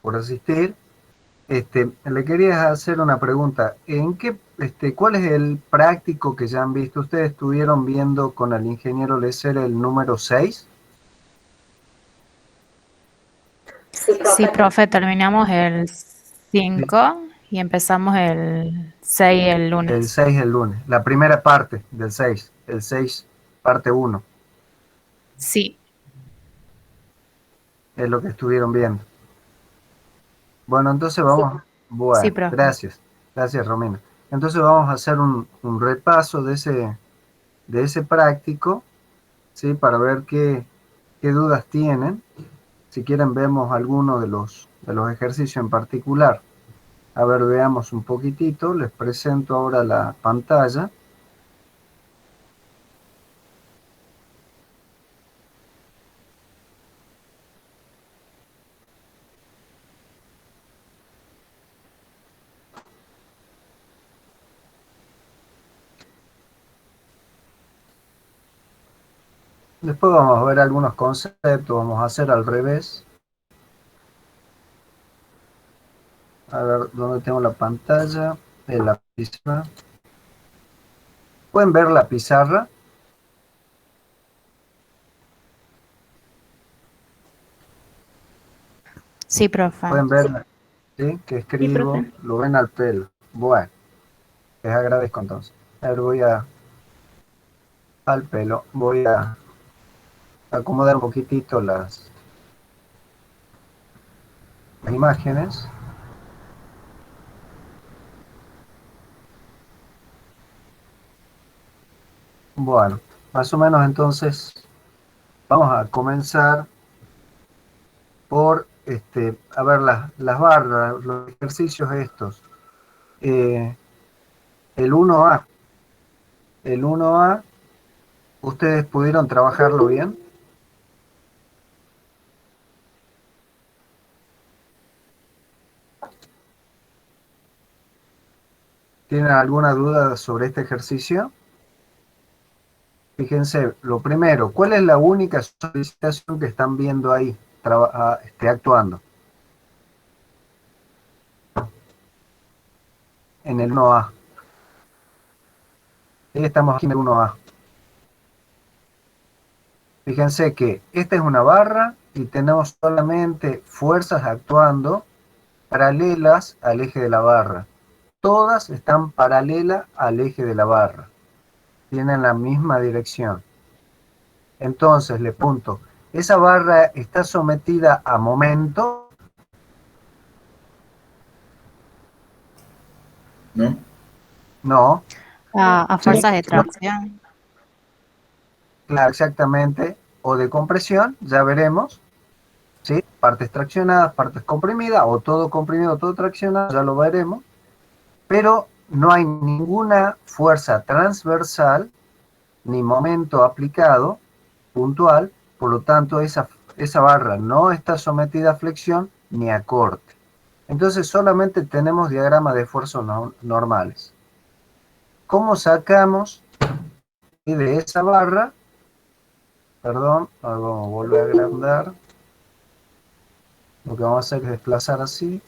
por asistir. Le quería hacer una pregunta. ¿Cuál es el práctico que ya han visto? ¿Ustedes estuvieron viendo con el ingeniero Lesser el número 6? Sí, profe, terminamos el 5 y empezamos el 6 el El lunes. 6 el lunes, la primera parte del 6, el 6 parte 1, Sí, es lo que estuvieron viendo. Bueno, entonces sí, bueno, profe. gracias Romina. Entonces vamos a hacer un repaso de ese práctico, ¿sí? Para ver qué dudas tienen. Si quieren vemos alguno de los ejercicios en particular. A ver, veamos un poquitito. Les presento ahora la pantalla. Después vamos a ver algunos conceptos. Vamos a hacer al revés. A ver, ¿dónde tengo la pantalla? En la pizarra. ¿Pueden ver la pizarra? Sí, profe. ¿Pueden ver, sí, que Sí, escribo? profe. Lo ven al pelo. Bueno, les agradezco entonces. A ver, al pelo. Voy a acomodar un poquitito las imágenes. Bueno, más o menos entonces vamos a comenzar por, a ver, las barras, los ejercicios estos. Eh, el 1A, el 1A, ¿ustedes pudieron trabajarlo bien? ¿Tienen alguna duda sobre este ejercicio? Fíjense, lo primero, ¿cuál es la única solicitación que están viendo ahí, actuando? En el 1A. Ahí estamos aquí en el 1A. Fíjense que esta es una barra y tenemos solamente fuerzas actuando paralelas al eje de la barra. Todas están paralelas al eje de la barra. Tienen la misma dirección. Entonces, le punto, ¿esa barra está sometida a momento? ¿No? No. A ¿Sí? fuerzas de No, tracción. claro, exactamente. O de compresión, ya veremos. ¿Sí? Partes traccionadas, partes comprimidas, o todo comprimido, todo traccionado, ya lo veremos. Pero no hay ninguna fuerza transversal ni momento aplicado puntual, por lo tanto esa barra no está sometida a flexión ni a corte. Entonces solamente tenemos diagramas de fuerzas normales. ¿Cómo sacamos de esa barra? Perdón, vamos a volver a agrandar. Lo que vamos a hacer es desplazar así.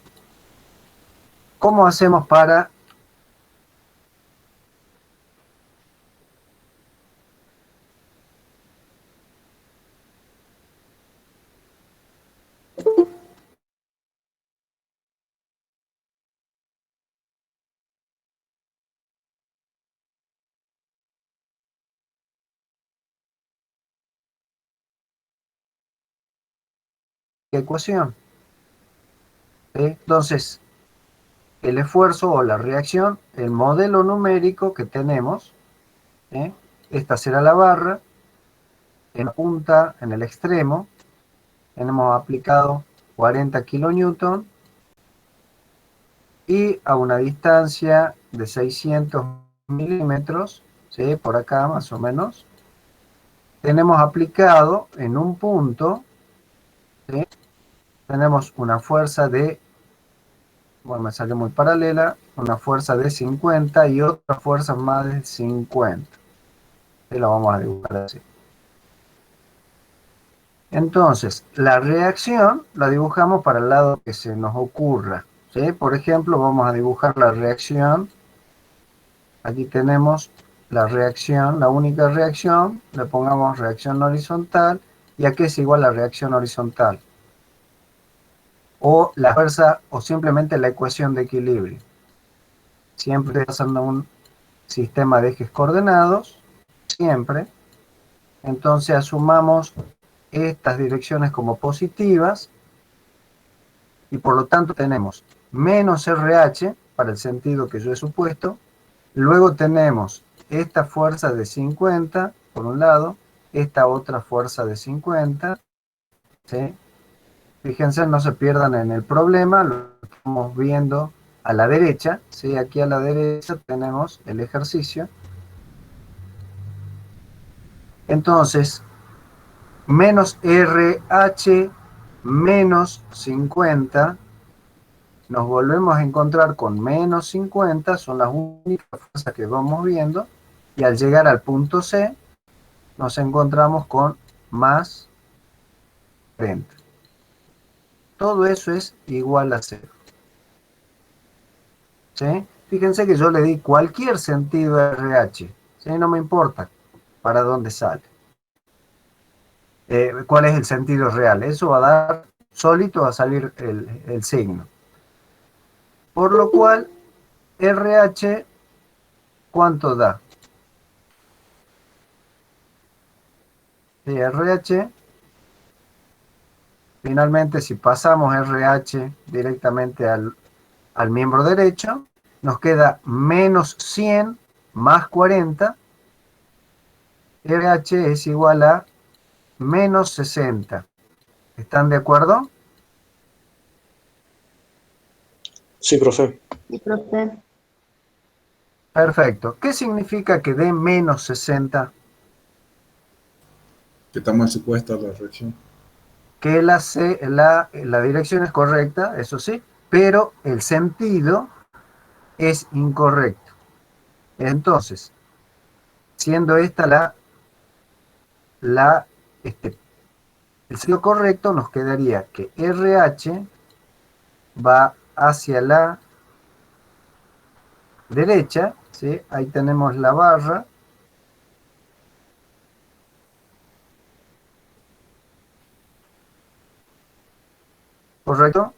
¿Cómo hacemos para qué ecuación? Entonces, el esfuerzo o la reacción, el modelo numérico que tenemos, ¿eh? Esta será la barra, en la punta, en el extremo, tenemos aplicado 40 kilonewton y a una distancia de 600 milímetros, ¿sí? Por acá más o menos, tenemos aplicado en un punto, ¿sí? Tenemos una fuerza de, bueno, me salió muy paralela, una fuerza de 50 y otra fuerza más de 50. Y la vamos a dibujar así. Entonces, la reacción la dibujamos para el lado que se nos ocurra, ¿sí? Por ejemplo, vamos a dibujar la reacción. Aquí tenemos la reacción, la única reacción, le pongamos reacción horizontal, y aquí es igual a reacción horizontal. O la fuerza, o simplemente la ecuación de equilibrio. Siempre usando un sistema de ejes coordenados, siempre. Entonces asumamos estas direcciones como positivas, y por lo tanto tenemos menos RH, para el sentido que yo he supuesto. Luego tenemos esta fuerza de 50, por un lado, esta otra fuerza de 50, ¿sí? Fíjense, no se pierdan en el problema, lo estamos viendo a la derecha, ¿sí? Aquí a la derecha tenemos el ejercicio. Entonces, menos RH menos 50, nos volvemos a encontrar con menos 50, son las únicas fuerzas que vamos viendo, y al llegar al punto C, nos encontramos con más 40. Todo eso es igual a 0. ¿Sí? Fíjense que yo le di cualquier sentido a RH, ¿sí? No me importa para dónde sale. ¿Cuál es el sentido real? Eso va a dar, solito va a salir el signo. Por lo cual, RH, ¿cuánto da? RH, finalmente, si pasamos RH directamente al miembro derecho, nos queda menos 100 más 40. RH es igual a menos 60. ¿Están de acuerdo? Sí, profe. Sí, profe. Perfecto. ¿Qué significa que dé menos 60? Que está mal supuesta la reacción. Que la dirección es correcta, eso sí, pero el sentido es incorrecto. Entonces, siendo esta el sentido correcto, nos quedaría que RH va hacia la derecha, ¿sí? Ahí tenemos la barra. ¿Correcto?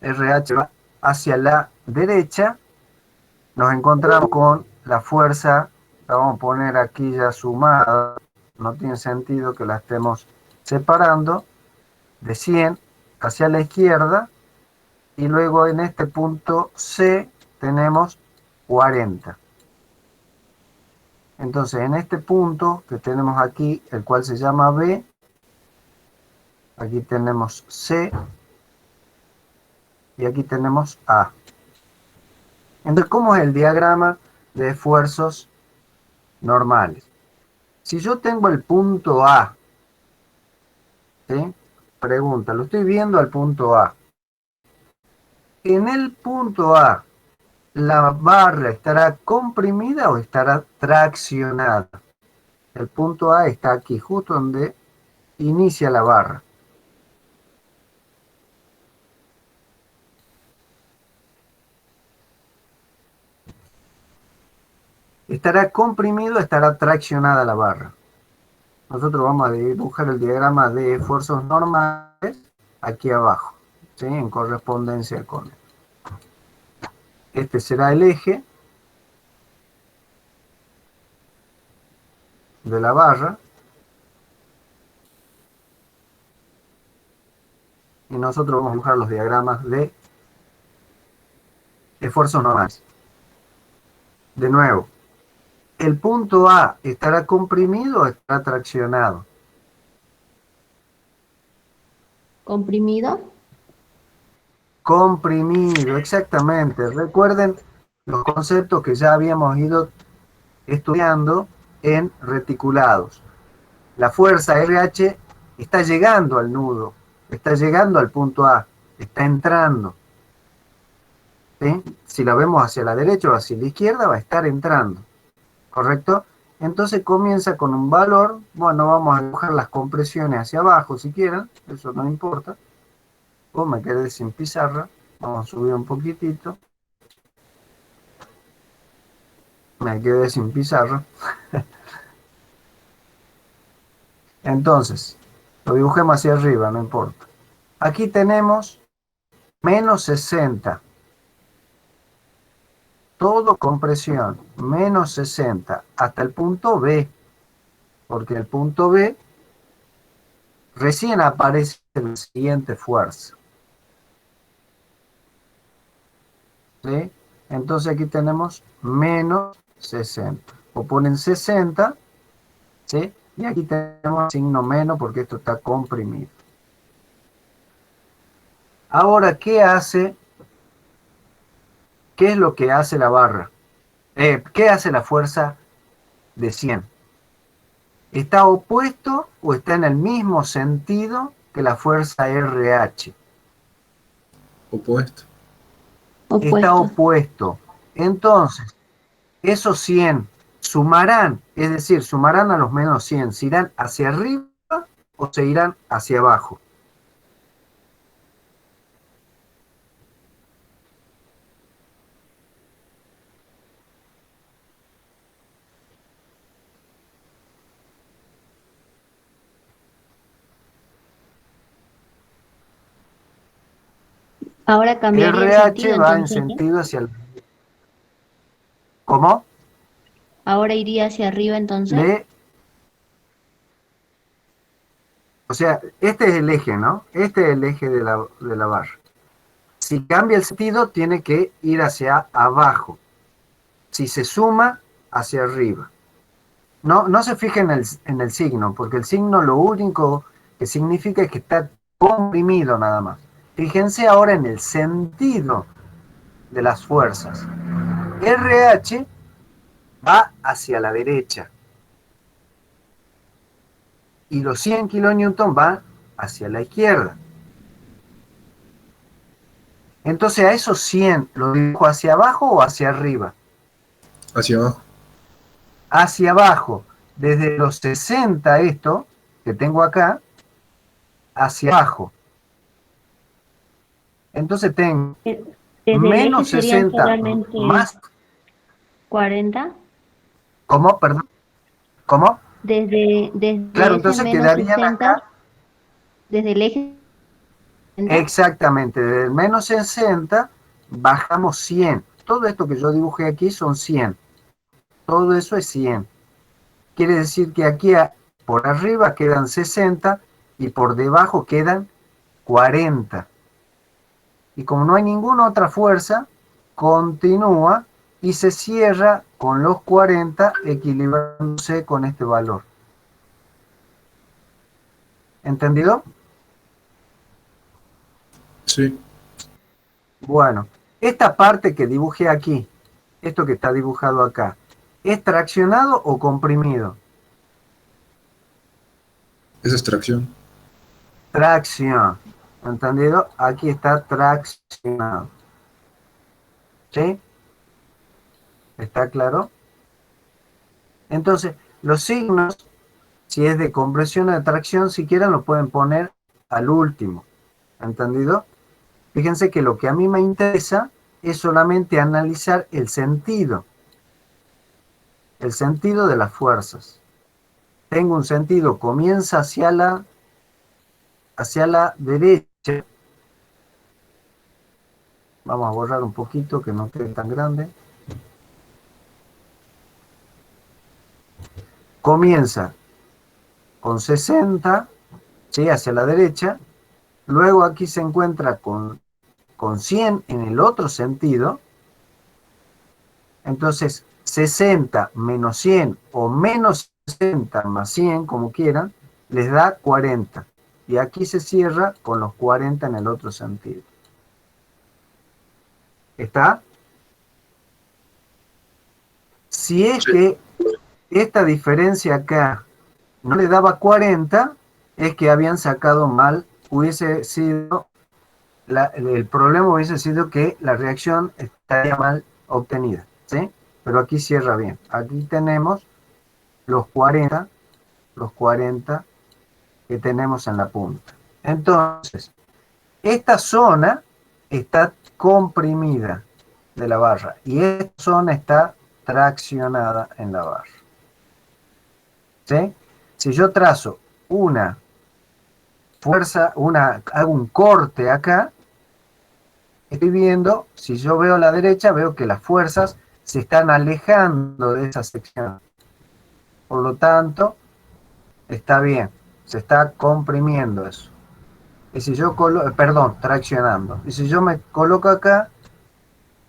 RH va hacia la derecha. Nos encontramos con la fuerza, la vamos a poner aquí ya sumada, no tiene sentido que la estemos separando, de 100 hacia la izquierda, y luego en este punto C tenemos 40. Entonces en este punto que tenemos aquí, el cual se llama B, aquí tenemos C, y aquí tenemos A. Entonces, ¿cómo es el diagrama de esfuerzos normales? Si yo tengo el punto A, ¿sí? Pregunta, lo estoy viendo al punto A. En el punto A, ¿la barra estará comprimida o estará traccionada? El punto A está aquí, justo donde inicia la barra. ¿Estará comprimido o estará traccionada la barra? Nosotros vamos a dibujar el diagrama de esfuerzos normales aquí abajo, ¿sí? En correspondencia con él. Este será el eje de la barra, y nosotros vamos a dibujar los diagramas de esfuerzos normales. De nuevo, ¿el punto A estará comprimido o estará traccionado? ¿Comprimido? Comprimido, exactamente. Recuerden los conceptos que ya habíamos ido estudiando en reticulados. La fuerza RH está llegando al nudo, está llegando al punto A, está entrando. ¿Sí? Si la vemos hacia la derecha o hacia la izquierda, va a estar entrando. ¿Correcto? Entonces comienza con un valor, bueno, vamos a dibujar las compresiones hacia abajo si quieren, eso no importa. O me quedé sin pizarra, vamos a subir un poquitito. Me quedé sin pizarra. Entonces, lo dibujemos hacia arriba, no importa. Aquí tenemos menos 60. Todo compresión, menos 60, hasta el punto B. Porque el punto B recién aparece en la siguiente fuerza. ¿Sí? Entonces aquí tenemos menos 60. O ponen 60, ¿sí? Y aquí tenemos signo menos porque esto está comprimido. Ahora, ¿qué hace? ¿Qué es lo que hace la barra? ¿Qué hace la fuerza de 100? ¿Está opuesto o está en el mismo sentido que la fuerza RH? Opuesto. Está Opuesto. opuesto. Entonces, esos 100 sumarán, es decir, sumarán a los menos 100, ¿se irán hacia arriba o se irán hacia abajo? Ahora cambiaría el RH sentido, va en entonces, ¿no? sentido hacia el... ¿Cómo? Ahora iría hacia arriba, entonces. O sea, este es el eje, ¿no? Este es el eje de la barra. Si cambia el sentido, tiene que ir hacia abajo. Si se suma, hacia arriba. No se fijen en el signo, porque el signo lo único que significa es que está comprimido nada más. Fíjense ahora en el sentido de las fuerzas. RH va hacia la derecha y los 100 kilonewton van hacia la izquierda. Entonces a esos 100 ¿lo dibujo hacia abajo o hacia arriba? Hacia abajo. Hacia abajo, desde los 60 esto que tengo acá, hacia abajo. Entonces tengo Desde el eje menos serían 60 solamente más... 40. ¿Cómo? Perdón. ¿Cómo? Desde Claro, ese entonces menos quedarían 60, acá. desde el eje 60. Exactamente, desde el menos 60 bajamos 100. Todo esto que yo dibujé aquí son 100. Todo eso es 100. Quiere decir que aquí por arriba quedan 60 y por debajo quedan 40. Y como no hay ninguna otra fuerza, continúa y se cierra con los 40 equilibrándose con este valor. ¿Entendido? Sí. Bueno, esta parte que dibujé aquí, esto que está dibujado acá, ¿es traccionado o comprimido? Es extracción. Tracción. ¿Entendido? Aquí está traccionado. ¿Sí? ¿Está claro? Entonces, los signos, si es de compresión o de tracción, si quieren lo pueden poner al último. ¿Entendido? Fíjense que lo que a mí me interesa es solamente analizar el sentido de las fuerzas. Tengo un sentido, comienza hacia la derecha. Vamos a borrar un poquito que no quede tan grande. Comienza con 60, ¿sí? Hacia la derecha. Luego aquí se encuentra con 100 en el otro sentido. Entonces, 60 menos 100 o menos 60 más 100, como quieran, les da 40. Y aquí se cierra con los 40 en el otro sentido. ¿Está? Si es que esta diferencia acá no le daba 40, es que habían sacado mal, hubiese sido, el problema hubiese sido que la reacción estaría mal obtenida, ¿sí? Pero aquí cierra bien. Aquí tenemos los 40 que tenemos en la punta. Entonces, esta zona está comprimida de la barra y esta zona está traccionada en la barra. ¿Sí? Si yo trazo una fuerza, hago un corte acá, estoy viendo, si yo veo a la derecha, veo que las fuerzas se están alejando de esa sección. Por lo tanto, está bien, se está comprimiendo eso. Y si yo traccionando. Y si yo me coloco acá,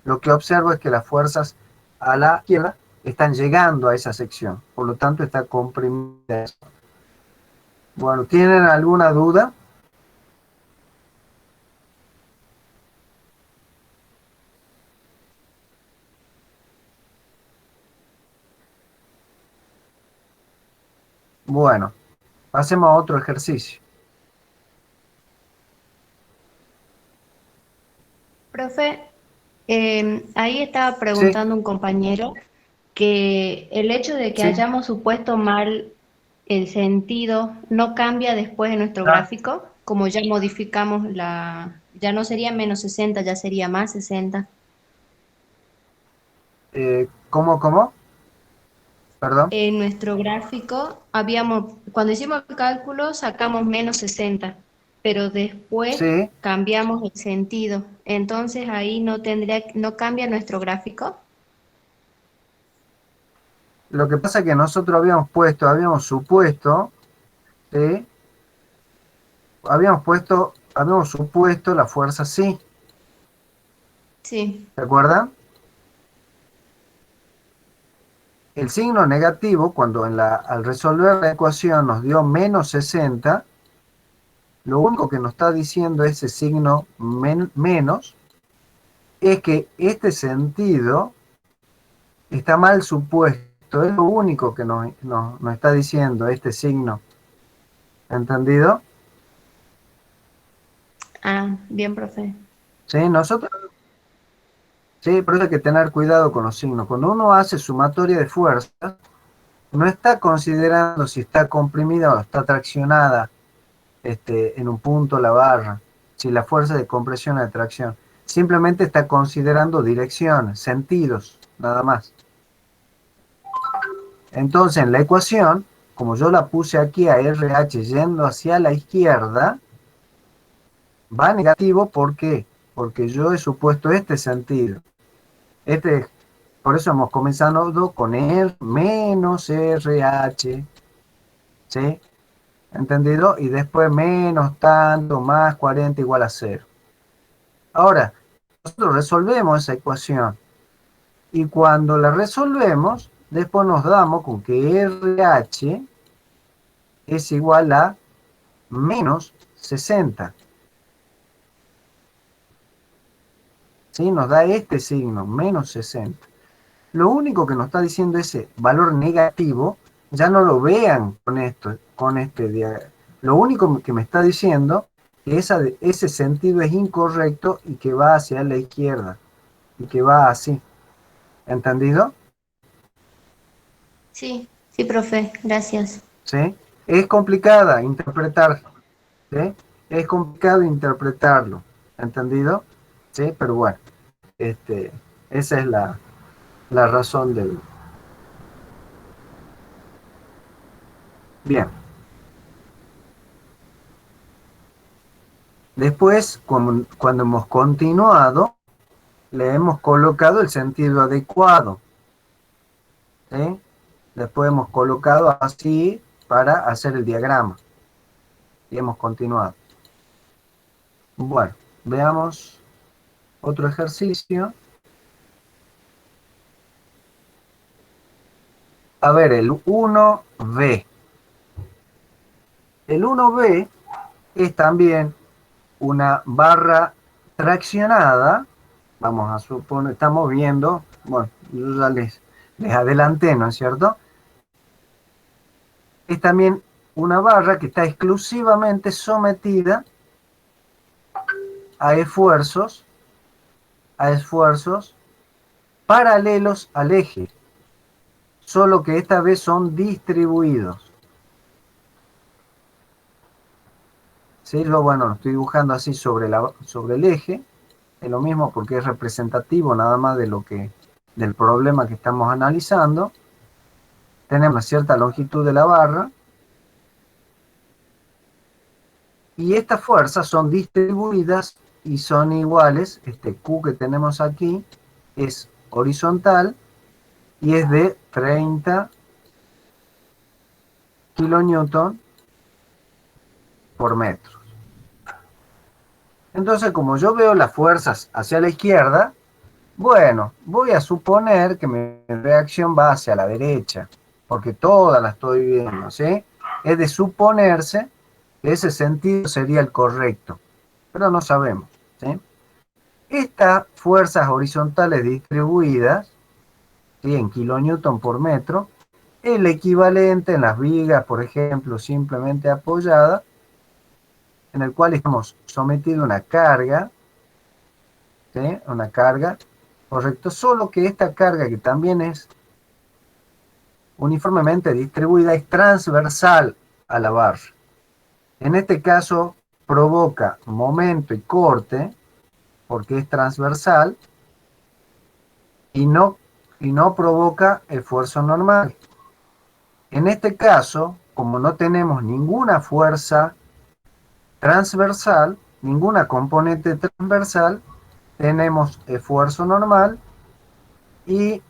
lo que observo es que las fuerzas a la izquierda están llegando a esa sección. Por lo tanto, está comprimida eso. Bueno, ¿tienen alguna duda? Bueno, pasemos a otro ejercicio. Profe, ahí estaba preguntando un compañero que el hecho de que Sí. hayamos supuesto mal el sentido no cambia después en nuestro gráfico, como ya modificamos ya no sería menos 60, ya sería más 60. ¿Cómo? Perdón. En nuestro gráfico cuando hicimos el cálculo sacamos menos 60, pero después Sí. cambiamos el sentido. Entonces ahí no cambia nuestro gráfico. Lo que pasa es que nosotros habíamos supuesto, ¿sí? Habíamos supuesto la fuerza sí. Sí. ¿Se acuerdan? El signo negativo, cuando al resolver la ecuación nos dio menos 60, lo único que nos está diciendo ese signo menos es que este sentido está mal supuesto. Es lo único que nos está diciendo este signo. ¿Entendido? Ah, bien, profe. Sí, sí, por eso hay que tener cuidado con los signos. Cuando uno hace sumatoria de fuerzas, no está considerando si está comprimida o está traccionada en un punto la barra, si la fuerza de compresión o de tracción. Simplemente está considerando direcciones, sentidos, nada más. Entonces, en la ecuación, como yo la puse aquí a RH yendo hacia la izquierda, va negativo, ¿por qué? Porque yo he supuesto este sentido. Por eso hemos comenzado con el menos RH, ¿sí? ¿Entendido? Y después menos tanto más 40 igual a 0. Ahora, nosotros resolvemos esa ecuación. Y cuando la resolvemos, después nos damos con que RH es igual a menos 60. ¿Sí? Nos da este signo, menos 60. Lo único que nos está diciendo ese valor negativo, ya no lo vean con este diagrama. Lo único que me está diciendo es que ese sentido es incorrecto y que va hacia la izquierda. Y que va así. ¿Entendido? Sí, sí, profe, gracias. ¿Sí? Es complicada interpretar. ¿Sí? Es complicado interpretarlo. ¿Entendido? ¿Sí? Pero bueno, esa es la razón del... Bien. Después, cuando hemos continuado, le hemos colocado el sentido adecuado. ¿Sí? Después hemos colocado así para hacer el diagrama. Y hemos continuado. Bueno, veamos otro ejercicio. A ver, el 1B. El 1B es también una barra traccionada. Vamos a suponer, estamos viendo, bueno, yo ya les adelanté, ¿no es cierto? Es también una barra que está exclusivamente sometida a esfuerzos paralelos al eje. solo que esta vez son distribuidos. ¿Sí? Yo, bueno, lo estoy dibujando así sobre el eje. Es lo mismo porque es representativo nada más de del problema que estamos analizando. Tenemos una cierta longitud de la barra. Y estas fuerzas son distribuidas y son iguales. Este Q que tenemos aquí es horizontal y es de 30 kilonewton por metro. Entonces, como yo veo las fuerzas hacia la izquierda, bueno, voy a suponer que mi reacción va hacia la derecha, porque todas las estoy viendo, ¿sí? Es de suponerse que ese sentido sería el correcto, pero no sabemos, ¿sí? Estas fuerzas horizontales distribuidas, ¿sí?, en kilonewton por metro, el equivalente en las vigas, por ejemplo, simplemente apoyadas, en el cual estamos sometidos a una carga, ¿sí?, una carga, correcto, solo que esta carga, que también es uniformemente distribuida, es transversal a la barra. En este caso provoca momento y corte, porque es transversal, y no provoca esfuerzo normal. En este caso, como no tenemos ninguna fuerza transversal, ninguna componente transversal, tenemos esfuerzo normal y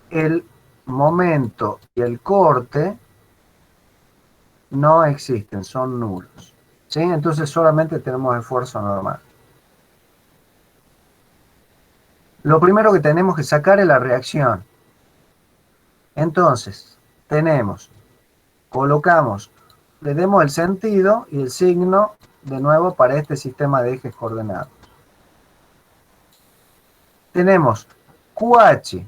el momento y el corte no existen, son nulos, ¿sí? Entonces solamente tenemos esfuerzo normal. Lo primero que tenemos que sacar es la reacción. Entonces, colocamos, le demos el sentido y el signo de nuevo para este sistema de ejes coordenados. Tenemos QH,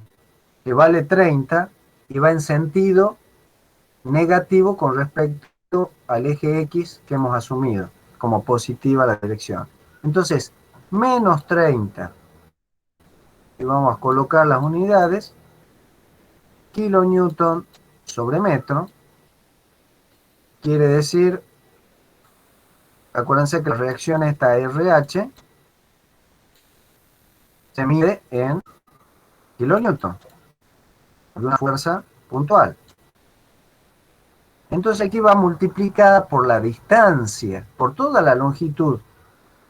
que vale 30 y va en sentido negativo con respecto al eje X que hemos asumido como positiva la dirección. Entonces, menos 30, y vamos a colocar las unidades, kilonewton sobre metro, quiere decir, acuérdense que la reacción esta RH se mide en kilonewton, de una fuerza puntual. Entonces aquí va multiplicada por la distancia, por toda la longitud,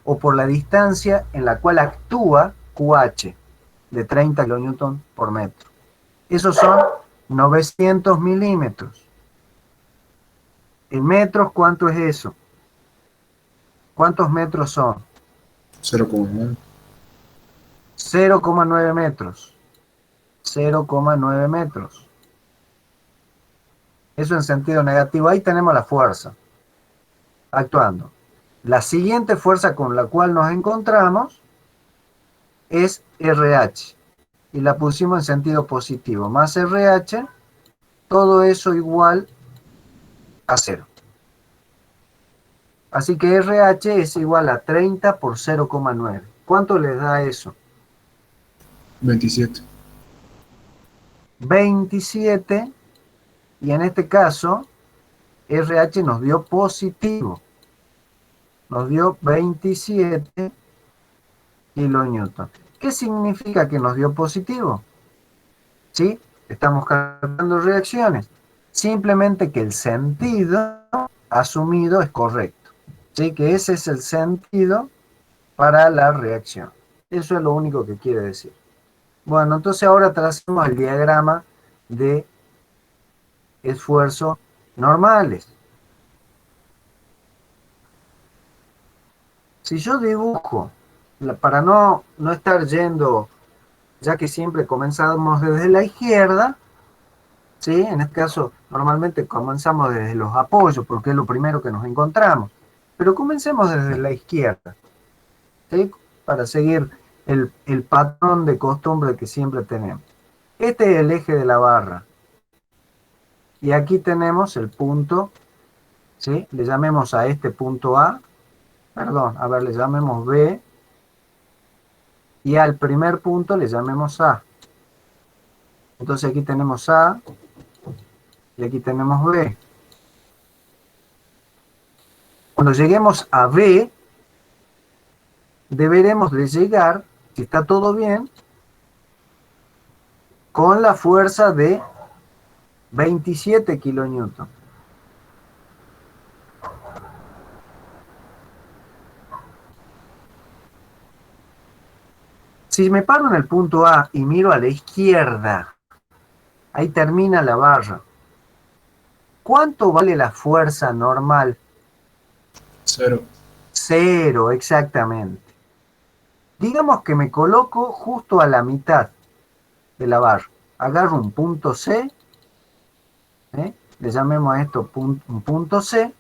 o por la distancia en la cual actúa QH, de 30 kilonewton por metro. Esos son 900 milímetros. En metros, ¿cuánto es eso? ¿Cuántos metros son? 0,9. 0,9 metros. 0,9 metros. Eso en sentido negativo. Ahí tenemos la fuerza actuando. La siguiente fuerza con la cual nos encontramos es RH. Y la pusimos en sentido positivo. Más RH, todo eso igual a 0. Así que RH es igual a 30 por 0,9. ¿Cuánto les da eso? 27. 27, y en este caso RH nos dio positivo. Nos dio 27 kilonewton. ¿Qué significa que nos dio positivo? ¿Sí? Estamos calculando reacciones. Simplemente que el sentido asumido es correcto. ¿Sí? Que ese es el sentido para la reacción. Eso es lo único que quiere decir. Bueno, entonces ahora tracemos el diagrama de esfuerzos normales. Si yo dibujo, para no estar yendo, ya que siempre comenzamos desde la izquierda, ¿sí? En este caso, normalmente comenzamos desde los apoyos, porque es lo primero que nos encontramos. Pero comencemos desde la izquierda, ¿sí? Para seguir el patrón de costumbre que siempre tenemos. Este es el eje de la barra. Y aquí tenemos el punto, ¿sí? Le llamemos a este punto A, perdón, a ver, le llamemos B, y al primer punto le llamemos A. Entonces aquí tenemos A, Y aquí tenemos B. Cuando lleguemos a B, deberemos de llegar, si está todo bien, con la fuerza de 27 kilonewton. Si me paro en el punto A y miro a la izquierda, ahí termina la barra. ¿Cuánto vale la fuerza normal? 0. 0, exactamente. Digamos que me coloco justo a la mitad de la barra. Agarro un punto C, le llamemos a esto un punto C,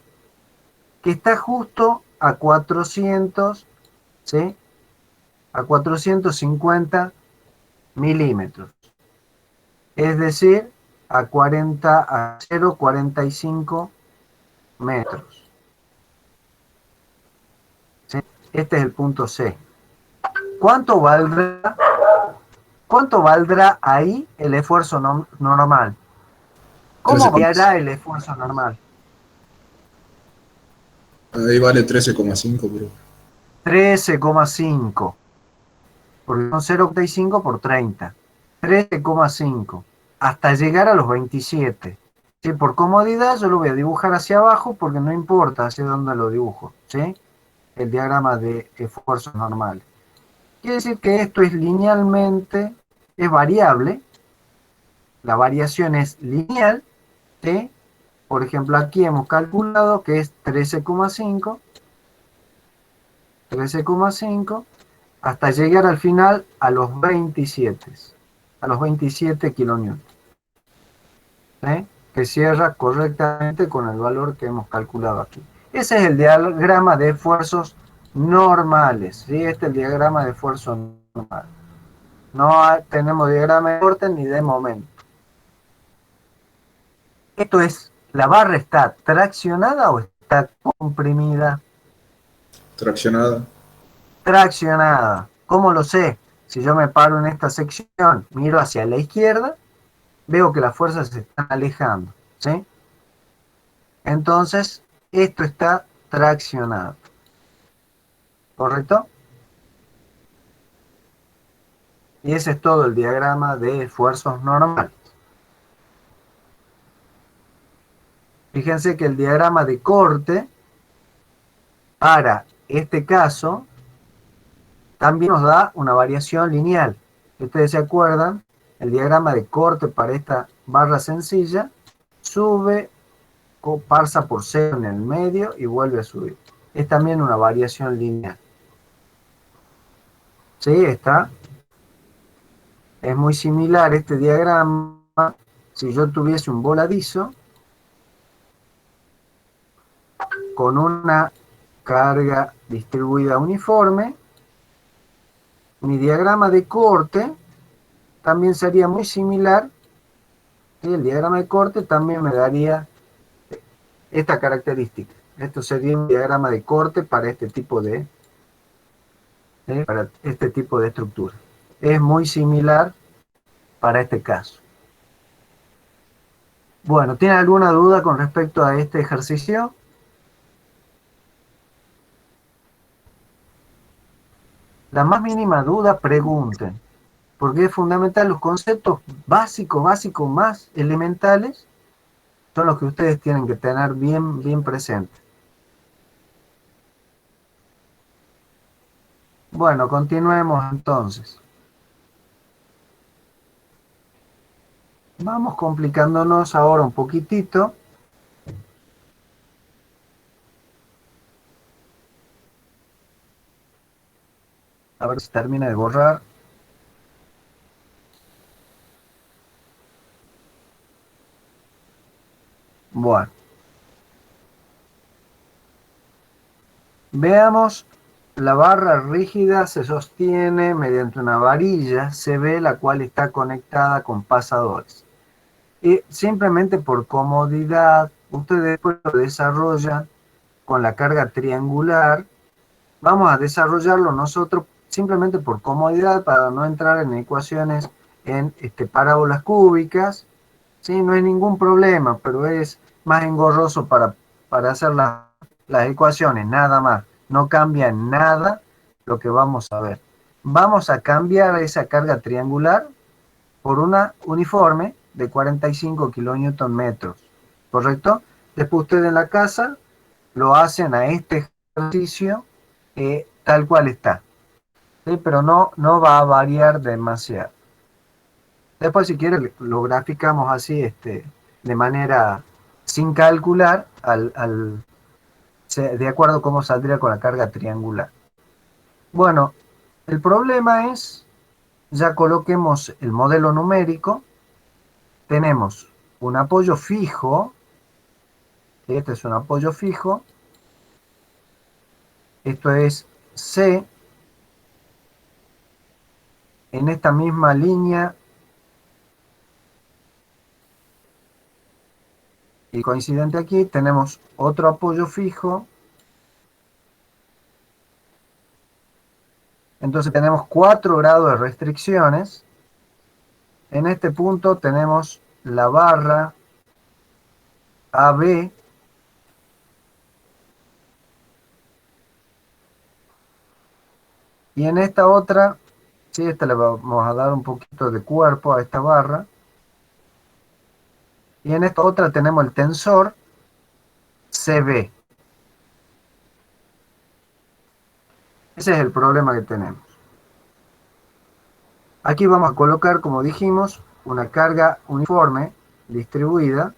que está justo a 400, ¿sí? A 450 milímetros. Es decir, a 0,45 metros. ¿Sí? Este es el punto C. ¿Cuánto valdrá ahí el esfuerzo normal? ¿Cómo variará el esfuerzo normal? Ahí vale 13,5, bro. 13,5. Porque son 0,85 por 30. 13,5. Hasta llegar a los 27. ¿Sí? Por comodidad yo lo voy a dibujar hacia abajo porque no importa hacia dónde lo dibujo. ¿Sí? El diagrama de esfuerzos normales. Quiere decir que esto es linealmente, es variable. La variación es lineal. ¿Sí? Por ejemplo, aquí hemos calculado que es 13,5. 13,5 hasta llegar al final a los 27. A los 27 kilonewtons. ¿Sí? Que cierra correctamente con el valor que hemos calculado aquí. Ese es el diagrama de esfuerzos normales. ¿Sí? Este es el diagrama de esfuerzos normales. No tenemos diagrama de corte ni de momento. Esto es, ¿la barra está traccionada o está comprimida? Traccionada. Traccionada. ¿Cómo lo sé? Si yo me paro en esta sección, miro hacia la izquierda, veo que las fuerzas se están alejando. ¿Sí? Entonces, esto está traccionado. ¿Correcto? Y ese es todo el diagrama de esfuerzos normales. Fíjense que el diagrama de corte, para este caso, también nos da una variación lineal. Si ustedes se acuerdan, el diagrama de corte para esta barra sencilla sube, pasa por 0 en el medio y vuelve a subir. Es también una variación lineal. ¿Sí? Está. Es muy similar este diagrama si yo tuviese un voladizo con una carga distribuida uniforme. Mi diagrama de corte también sería muy similar. ¿Sí? El diagrama de corte también me daría esta característica. Esto sería un diagrama de corte para este tipo de estructura. Es muy similar para este caso. Bueno, ¿tiene alguna duda con respecto a este ejercicio? La más mínima duda, pregunten. Porque es fundamental, los conceptos básicos más elementales son los que ustedes tienen que tener bien presentes. Bueno, continuemos entonces. Vamos complicándonos ahora un poquitito. A ver si termina de borrar. Bueno. Veamos, la barra rígida se sostiene mediante una varilla CB, la cual está conectada con pasadores. Y simplemente por comodidad, ustedes después lo desarrollan con la carga triangular. Vamos a desarrollarlo nosotros simplemente por comodidad para no entrar en ecuaciones en parábolas cúbicas. Sí, no hay ningún problema, pero es más engorroso para hacer las ecuaciones, nada más. No cambia nada lo que vamos a ver. Vamos a cambiar esa carga triangular por una uniforme de 45 kilonewton metros, ¿correcto? Después ustedes en la casa lo hacen a este ejercicio tal cual está, ¿sí? Pero no va a variar demasiado. Después, si quieren, lo graficamos así, de manera sin calcular, de acuerdo a cómo saldría con la carga triangular. Bueno, el problema es, ya coloquemos el modelo numérico, tenemos un apoyo fijo, este es un apoyo fijo, esto es C, en esta misma línea, y coincidente aquí, tenemos otro apoyo fijo. Entonces tenemos 4 grados de restricciones. En este punto tenemos la barra AB y en esta otra, sí, esta le vamos a dar un poquito de cuerpo a esta barra. Y en esta otra tenemos el tensor CB. Ese es el problema que tenemos. Aquí vamos a colocar, como dijimos, una carga uniforme distribuida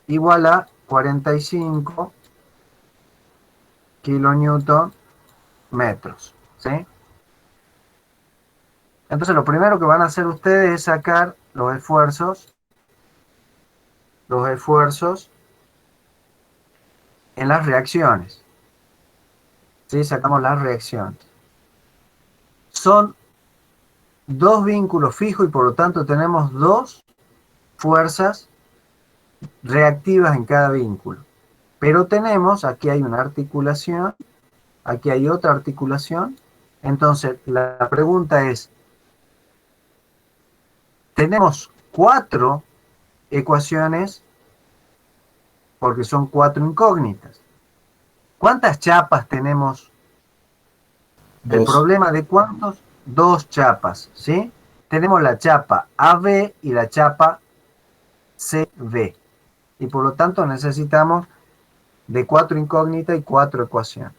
igual a 45 kilonewton metros, ¿sí? Entonces lo primero que van a hacer ustedes es sacar los esfuerzos en las reacciones, ¿sí? Sacamos las reacciones. Son 2 vínculos fijos y por lo tanto tenemos 2 fuerzas reactivas en cada vínculo. Pero tenemos, aquí hay una articulación, aquí hay otra articulación. Entonces la pregunta es, tenemos 4 ecuaciones porque son 4 incógnitas. ¿Cuántas chapas tenemos? El 2. problema de cuántos, 2 chapas, ¿sí? Tenemos la chapa AB y la chapa CB. Y por lo tanto necesitamos de 4 incógnitas y 4 ecuaciones.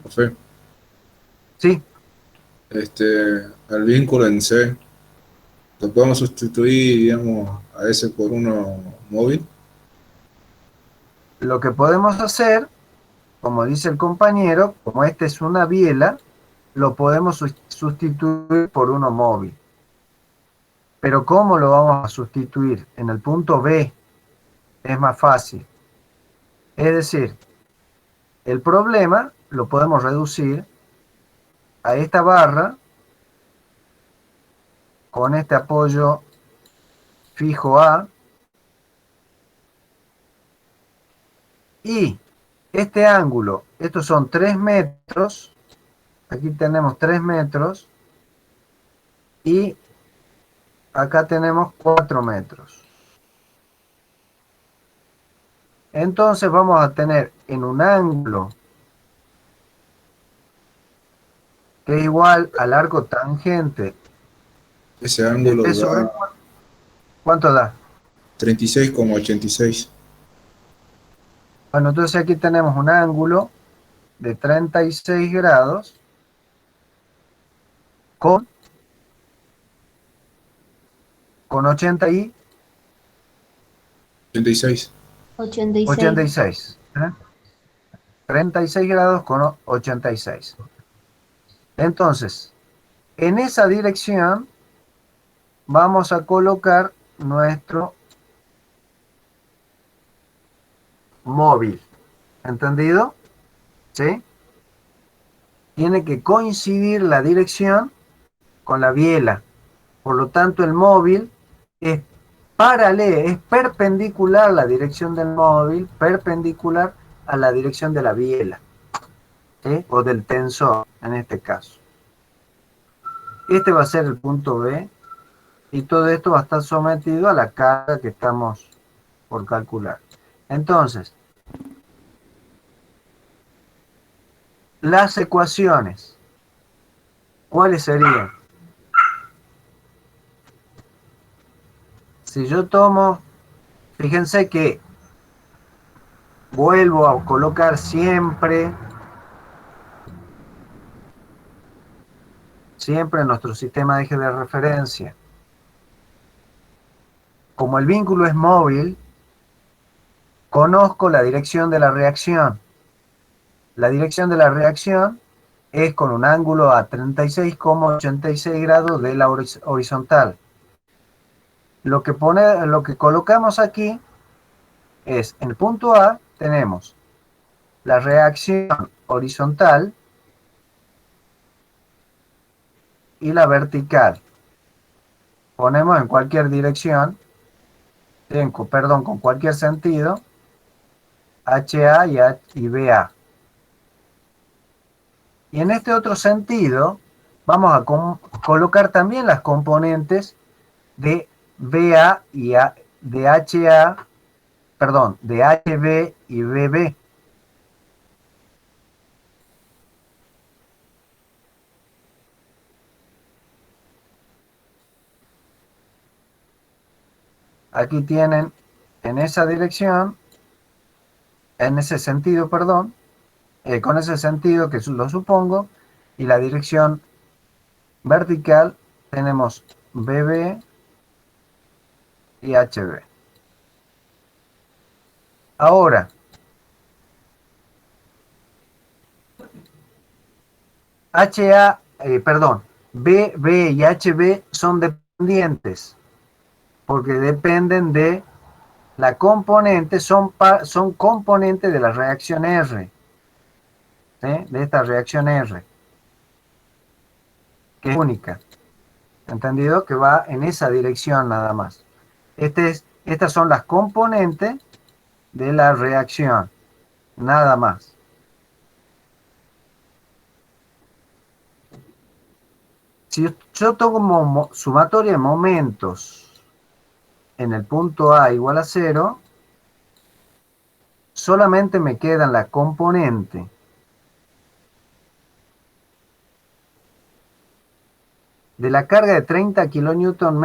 Profe, Sí, al vínculo en C, ¿lo podemos sustituir, digamos, a ese por uno móvil? lo que podemos hacer, como dice el compañero, como esta es una biela, lo podemos sustituir por uno móvil. Pero ¿cómo lo vamos a sustituir? En el punto B es más fácil. Es decir, el problema lo podemos reducir a esta barra con este apoyo fijo A y este ángulo, estos son 3 metros, aquí tenemos 3 metros y acá tenemos 4 metros. Entonces vamos a tener en un ángulo que es igual al arco tangente Ese de ángulo T sobre da 4. ¿Cuánto da? 36,86. Bueno, entonces aquí tenemos un ángulo de 36 grados con 80 y 86. 86. 86. 36 grados con 86. Entonces, en esa dirección vamos a colocar nuestro móvil. ¿Entendido? ¿Sí? Tiene que coincidir la dirección con la biela. Por lo tanto, el móvil es paralelo, es perpendicular a la dirección del móvil, perpendicular a la dirección de la biela, ¿sí? O del tensor, en este caso. Este va a ser el punto B. Y todo esto va a estar sometido a la carga que estamos por calcular. Entonces, las ecuaciones, ¿cuáles serían? Si yo tomo, fíjense que vuelvo a colocar siempre nuestro sistema de eje de referencia. Como el vínculo es móvil, conozco la dirección de la reacción. La dirección de la reacción es con un ángulo a 36,86 grados de la horizontal. Lo que colocamos aquí es, en el punto A tenemos la reacción horizontal y la vertical. Ponemos en cualquier dirección, con cualquier sentido, HA y BA. Y en este otro sentido, vamos a colocar también las componentes de BA y de HA, de HB y BB. Aquí tienen en esa dirección, en ese sentido, con ese sentido que lo supongo, y la dirección vertical tenemos BB y HB. Ahora, BB y HB son dependientes, porque dependen de la componente, son componentes de la reacción R, ¿sí? De esta reacción R, que es única. ¿Entendido? Que va en esa dirección nada más. Estas son las componentes de la reacción, nada más. Si yo tomo sumatoria de momentos en el punto A igual a 0, solamente me quedan la componente de la carga de 30 kilonewton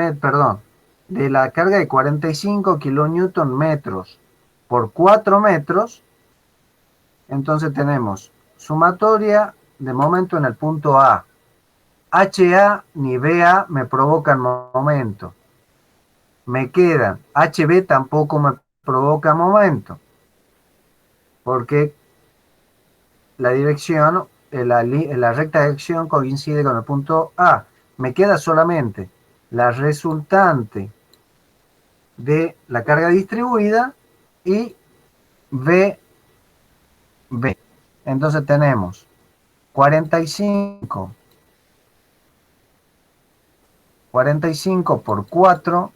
de la carga de 45 kilonewton metros por 4 metros. Entonces tenemos sumatoria de momento en el punto A. HA ni BA me provocan momento. Me quedan, HB tampoco me provoca momento, porque la dirección, la recta de acción coincide con el punto A. Me queda solamente la resultante de la carga distribuida y VB. Entonces tenemos 45 por 4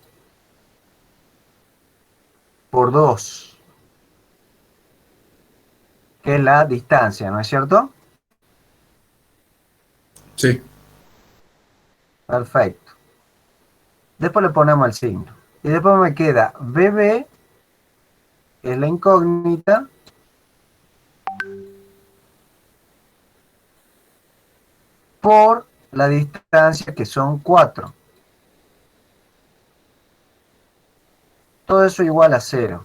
por 2, que es la distancia, ¿no es cierto? Sí. Perfecto. Después le ponemos el signo. Y después me queda BB, que es la incógnita, por la distancia, que son 4. Todo eso igual a 0.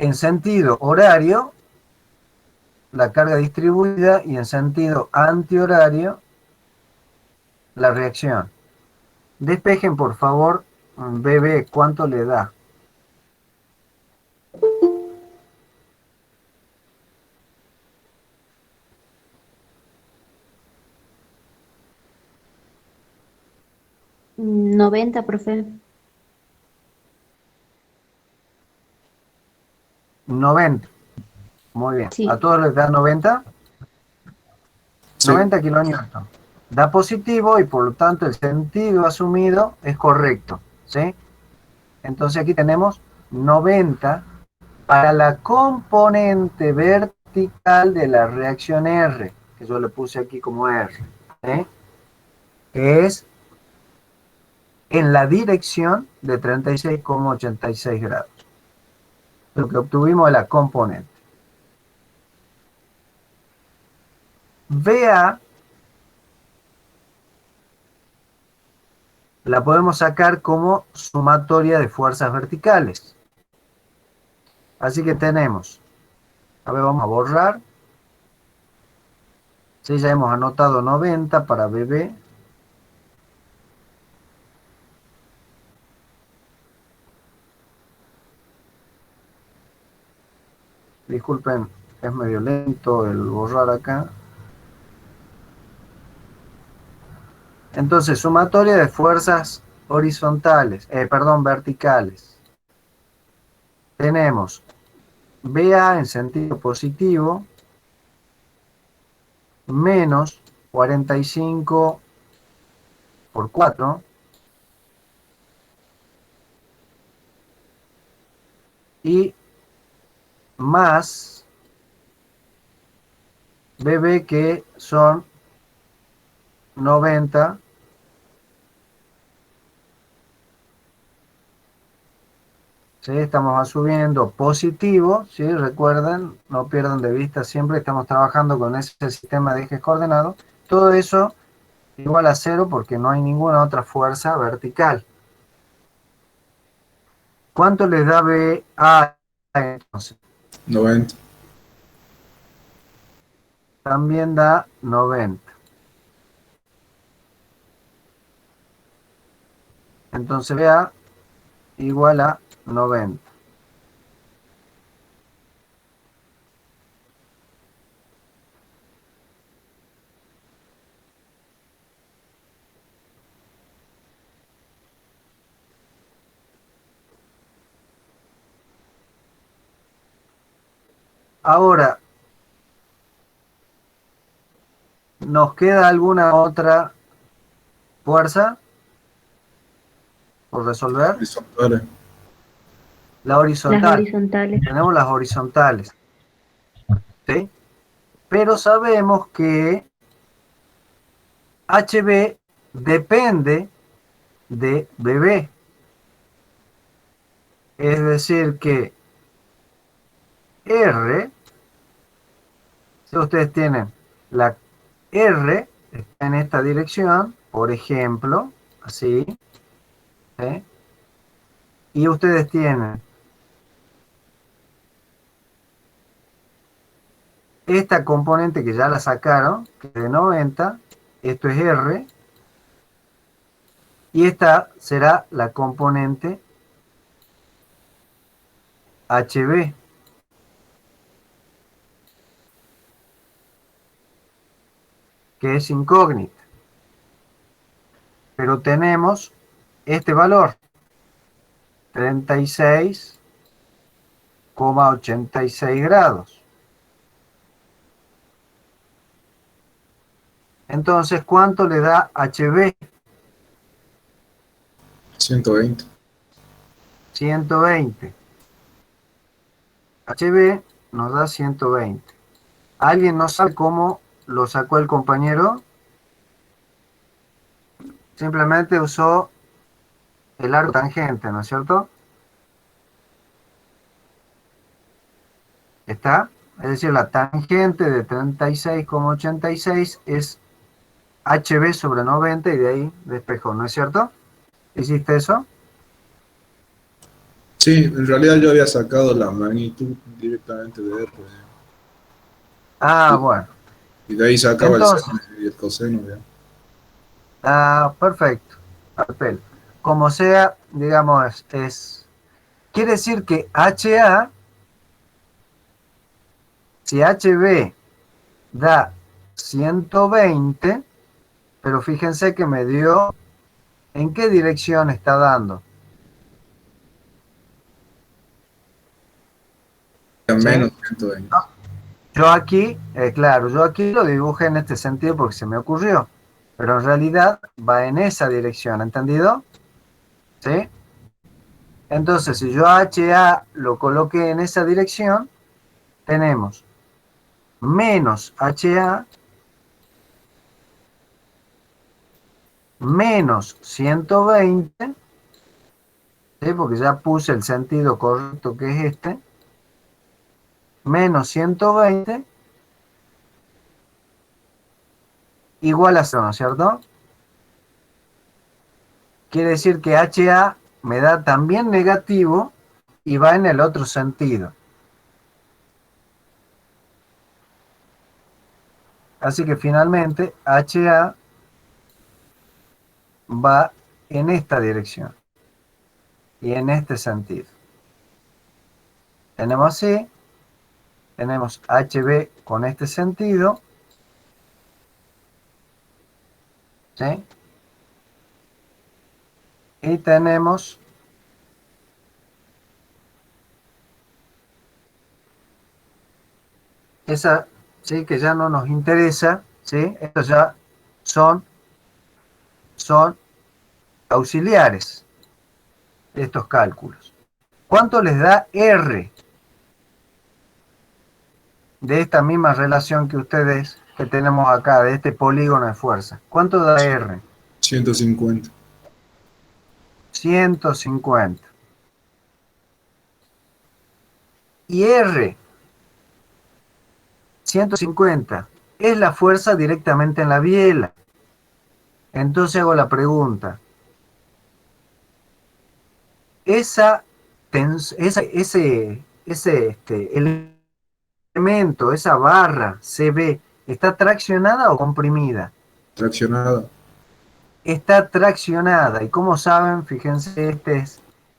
En sentido horario, la carga distribuida, y en sentido antihorario, la reacción. Despejen, por favor, BB, ¿cuánto le da? ¿90, profe? 90. Muy bien. Sí. ¿A todos les da 90? Sí. 90 kilonewton. Da positivo y por lo tanto el sentido asumido es correcto, ¿sí? Entonces aquí tenemos 90 para la componente vertical de la reacción R. que yo le puse aquí como R, ¿sí? Que es en la dirección de 36,86 grados. Lo que obtuvimos de la componente. VA la podemos sacar como sumatoria de fuerzas verticales. Así que tenemos, a ver, vamos a borrar. Sí, ya hemos anotado 90 para BB. Disculpen, es medio lento el borrar acá. Entonces, sumatoria de fuerzas verticales. Tenemos BA en sentido positivo menos 45 por 4 y más BB, que son 90 ¿sí? Estamos asumiendo positivo, ¿sí? Recuerden, no pierdan de vista siempre, estamos trabajando con ese sistema de ejes coordenados. Todo eso igual a 0 porque no hay ninguna otra fuerza vertical. ¿Cuánto les da BA entonces? 90. También da 90. Entonces BA igual a 90. Ahora, ¿nos queda alguna otra fuerza por resolver? Horizontales. La horizontal. Las horizontales. Tenemos las horizontales. ¿Sí? Pero sabemos que HB depende de BB. Es decir que R, si ustedes tienen la R está en esta dirección, por ejemplo, así, ¿sí? Y ustedes tienen esta componente que ya la sacaron, que es de 90, esto es R, y esta será la componente HB. Que es incógnita. Pero tenemos este valor, 36,86 grados. Entonces, ¿cuánto le da HB? 120. 120. HB nos da 120. ¿Alguien no sabe cómo lo sacó el compañero? Simplemente usó el arco tangente, ¿no es cierto? ¿Está? Es decir, la tangente de 36,86 es HB sobre 90 y de ahí despejó, ¿no es cierto? ¿Hiciste eso? Sí, en realidad yo había sacado la magnitud directamente de R. Ah, bueno. Y de ahí sacaba Entonces, el seno y el coseno. ¿Ya? Ah, perfecto. Papel. Como sea, digamos, quiere decir que HA, si HB da 120, pero fíjense que me dio, ¿en qué dirección está dando? ¿Sí? Menos 120. Yo aquí, claro, yo aquí lo dibujé en este sentido porque se me ocurrió, pero en realidad va en esa dirección, ¿entendido? ¿Sí? Entonces, si yo HA lo coloqué en esa dirección, tenemos menos HA menos 120, ¿sí? Porque ya puse el sentido correcto que es este, menos 120 igual a 0, ¿cierto? Quiere decir que HA me da también negativo y va en el otro sentido. Así que finalmente HA va en esta dirección y en este sentido. Tenemos así, tenemos HB con este sentido, ¿sí? Y tenemos esa, ¿sí? Que ya no nos interesa, ¿sí? Estos ya son auxiliares, estos cálculos. ¿Cuánto les da R de esta misma relación que ustedes, que tenemos acá, de este polígono de fuerza? ¿Cuánto da R? 150. 150. Y R, 150, es la fuerza directamente en la biela. Entonces hago la pregunta. Ese elemento, esa barra CB, ¿está traccionada o comprimida? Traccionada. Está traccionada. Y como saben, fíjense,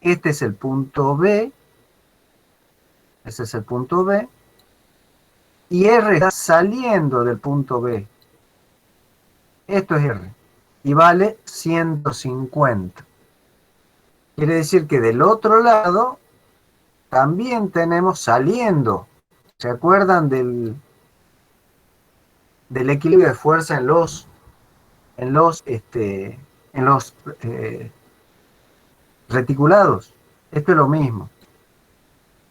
este es el punto B. Ese es el punto B. Y R está saliendo del punto B. Esto es R. Y vale 150. Quiere decir que del otro lado también tenemos saliendo. ¿Se acuerdan del equilibrio de fuerza en los reticulados? Esto es lo mismo.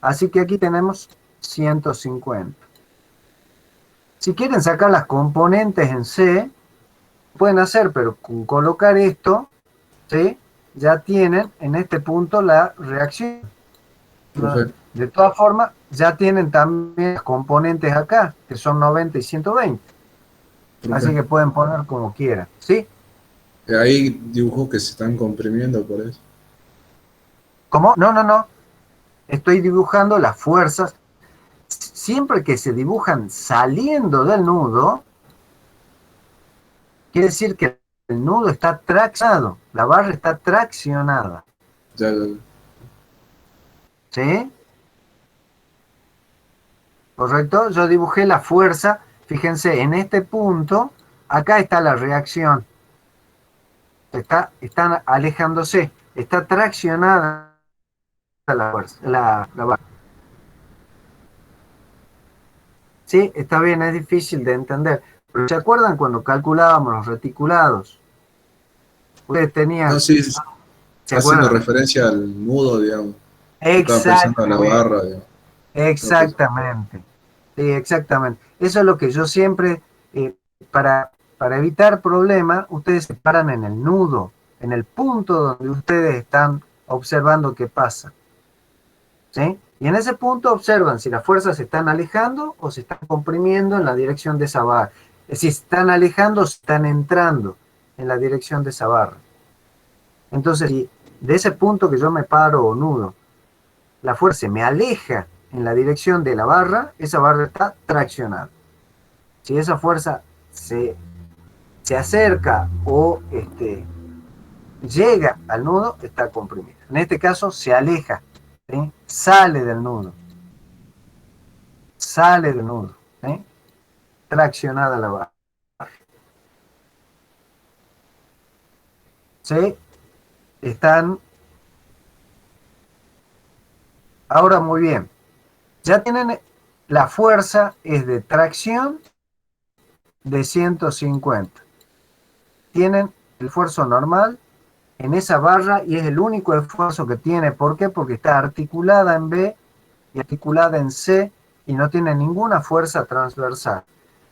Así que aquí tenemos 150. Si quieren sacar las componentes en C, pueden hacer, pero con colocar esto, ¿sí? Ya tienen en este punto la reacción. Perfecto. De todas formas, ya tienen también las componentes acá, que son 90 y 120. Perfecto. Así que pueden poner como quieran, ¿sí? Ahí dibujó que se están comprimiendo por eso. ¿Cómo? No. Estoy dibujando las fuerzas. Siempre que se dibujan saliendo del nudo, quiere decir que el nudo está traccionado, la barra está traccionada. Ya. ¿Sí? ¿Correcto? Yo dibujé la fuerza. Fíjense, en este punto, acá está la reacción. Están alejándose. Está traccionada la fuerza, la barra. Sí, está bien, es difícil de entender. Pero ¿se acuerdan cuando calculábamos los reticulados? Ustedes tenían... No, sí, ¿Se haciendo acuerdan? referencia al nudo, digamos. Estaba pensando en la barra, digamos. Exactamente. Sí, exactamente. Eso es lo que yo siempre, para evitar problemas, ustedes se paran en el nudo, en el punto donde ustedes están observando qué pasa. ¿Sí? Y en ese punto observan si las fuerzas se están alejando o se están comprimiendo en la dirección de esa barra. Si se están alejando o se están entrando en la dirección de esa barra. Entonces, si de ese punto que yo me paro o nudo, la fuerza me aleja en la dirección de la barra, esa barra está traccionada. Si esa fuerza se acerca o llega al nudo, está comprimida. En este caso se aleja, ¿sí? Sale del nudo. Sale del nudo, ¿sí? Traccionada la barra. ¿Sí? Están... Ahora muy bien. Ya tienen la fuerza, es de tracción de 150. Tienen el esfuerzo normal en esa barra y es el único esfuerzo que tiene. ¿Por qué? Porque está articulada en B y articulada en C y no tiene ninguna fuerza transversal.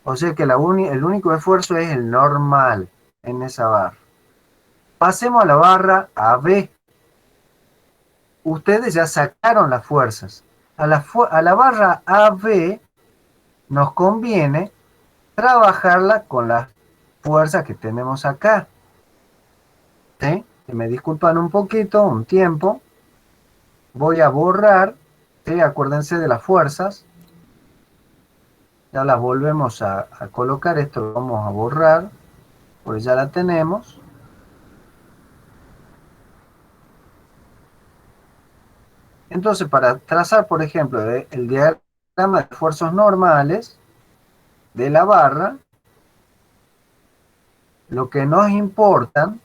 O sea que el único esfuerzo es el normal en esa barra. Pasemos a la barra AB. Ustedes ya sacaron las fuerzas. A la barra AB nos conviene trabajarla con las fuerzas que tenemos acá. ¿Sí? Si me disculpan un poquito, un tiempo, voy a borrar, ¿sí? Acuérdense de las fuerzas. Ya las volvemos a colocar, esto lo vamos a borrar, pues ya la tenemos. Entonces, para trazar, por ejemplo, el diagrama de esfuerzos normales de la barra, lo que nos importan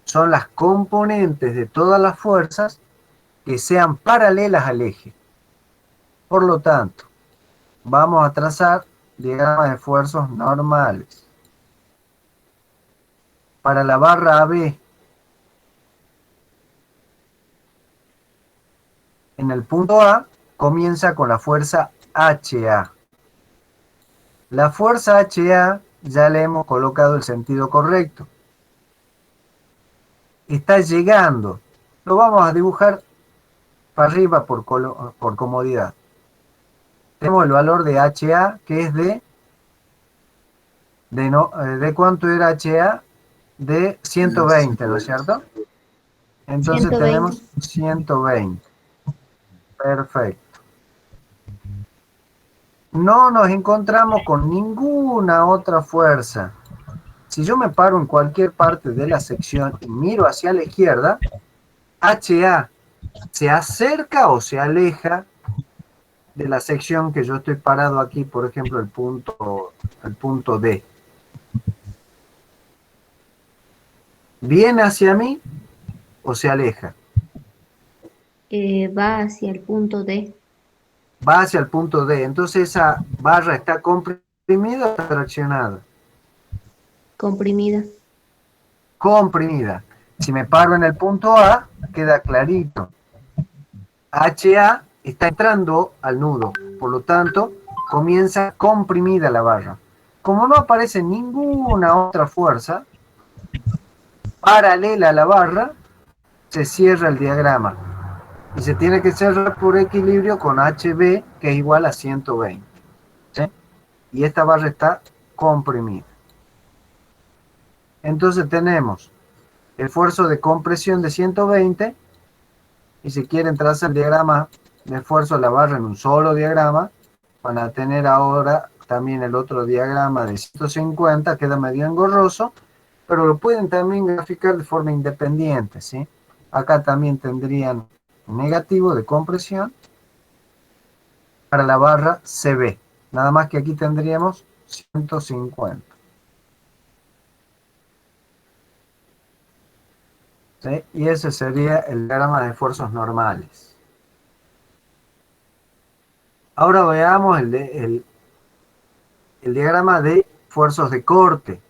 son las componentes de todas las fuerzas que sean paralelas al eje. Por lo tanto, vamos a trazar diagramas de esfuerzos normales. Para la barra AB, en el punto A, comienza con la fuerza HA. La fuerza HA ya le hemos colocado el sentido correcto. Está llegando. Lo vamos a dibujar para arriba por comodidad. Tenemos el valor de HA, que es ¿de cuánto era HA? De 120, ¿no es cierto? Entonces 120. tenemos 120. Perfecto. No nos encontramos con ninguna otra fuerza. Si yo me paro en cualquier parte de la sección y miro hacia la izquierda, HA se acerca o se aleja de la sección que yo estoy parado aquí, por ejemplo, el punto D. ¿Viene hacia mí o se aleja? Va hacia el punto D. Va hacia el punto D. Entonces esa barra está comprimida o traccionada. Comprimida. Comprimida. Si me paro en el punto A, queda clarito. HA está entrando al nudo, por lo tanto, comienza comprimida la barra. Como no aparece ninguna otra fuerza paralela a la barra, se cierra el diagrama. Y se tiene que cerrar por equilibrio con HB, que es igual a 120. ¿Sí? Y esta barra está comprimida. Entonces tenemos el esfuerzo de compresión de 120, y si quieren trazar el diagrama de esfuerzo de la barra en un solo diagrama, van a tener ahora también el otro diagrama de 150, queda medio engorroso, pero lo pueden también graficar de forma independiente, ¿sí? Acá también tendrían negativo de compresión para la barra CB, nada más que aquí tendríamos 150. ¿Sí? Y ese sería el diagrama de esfuerzos normales. Ahora veamos el diagrama de esfuerzos de corte.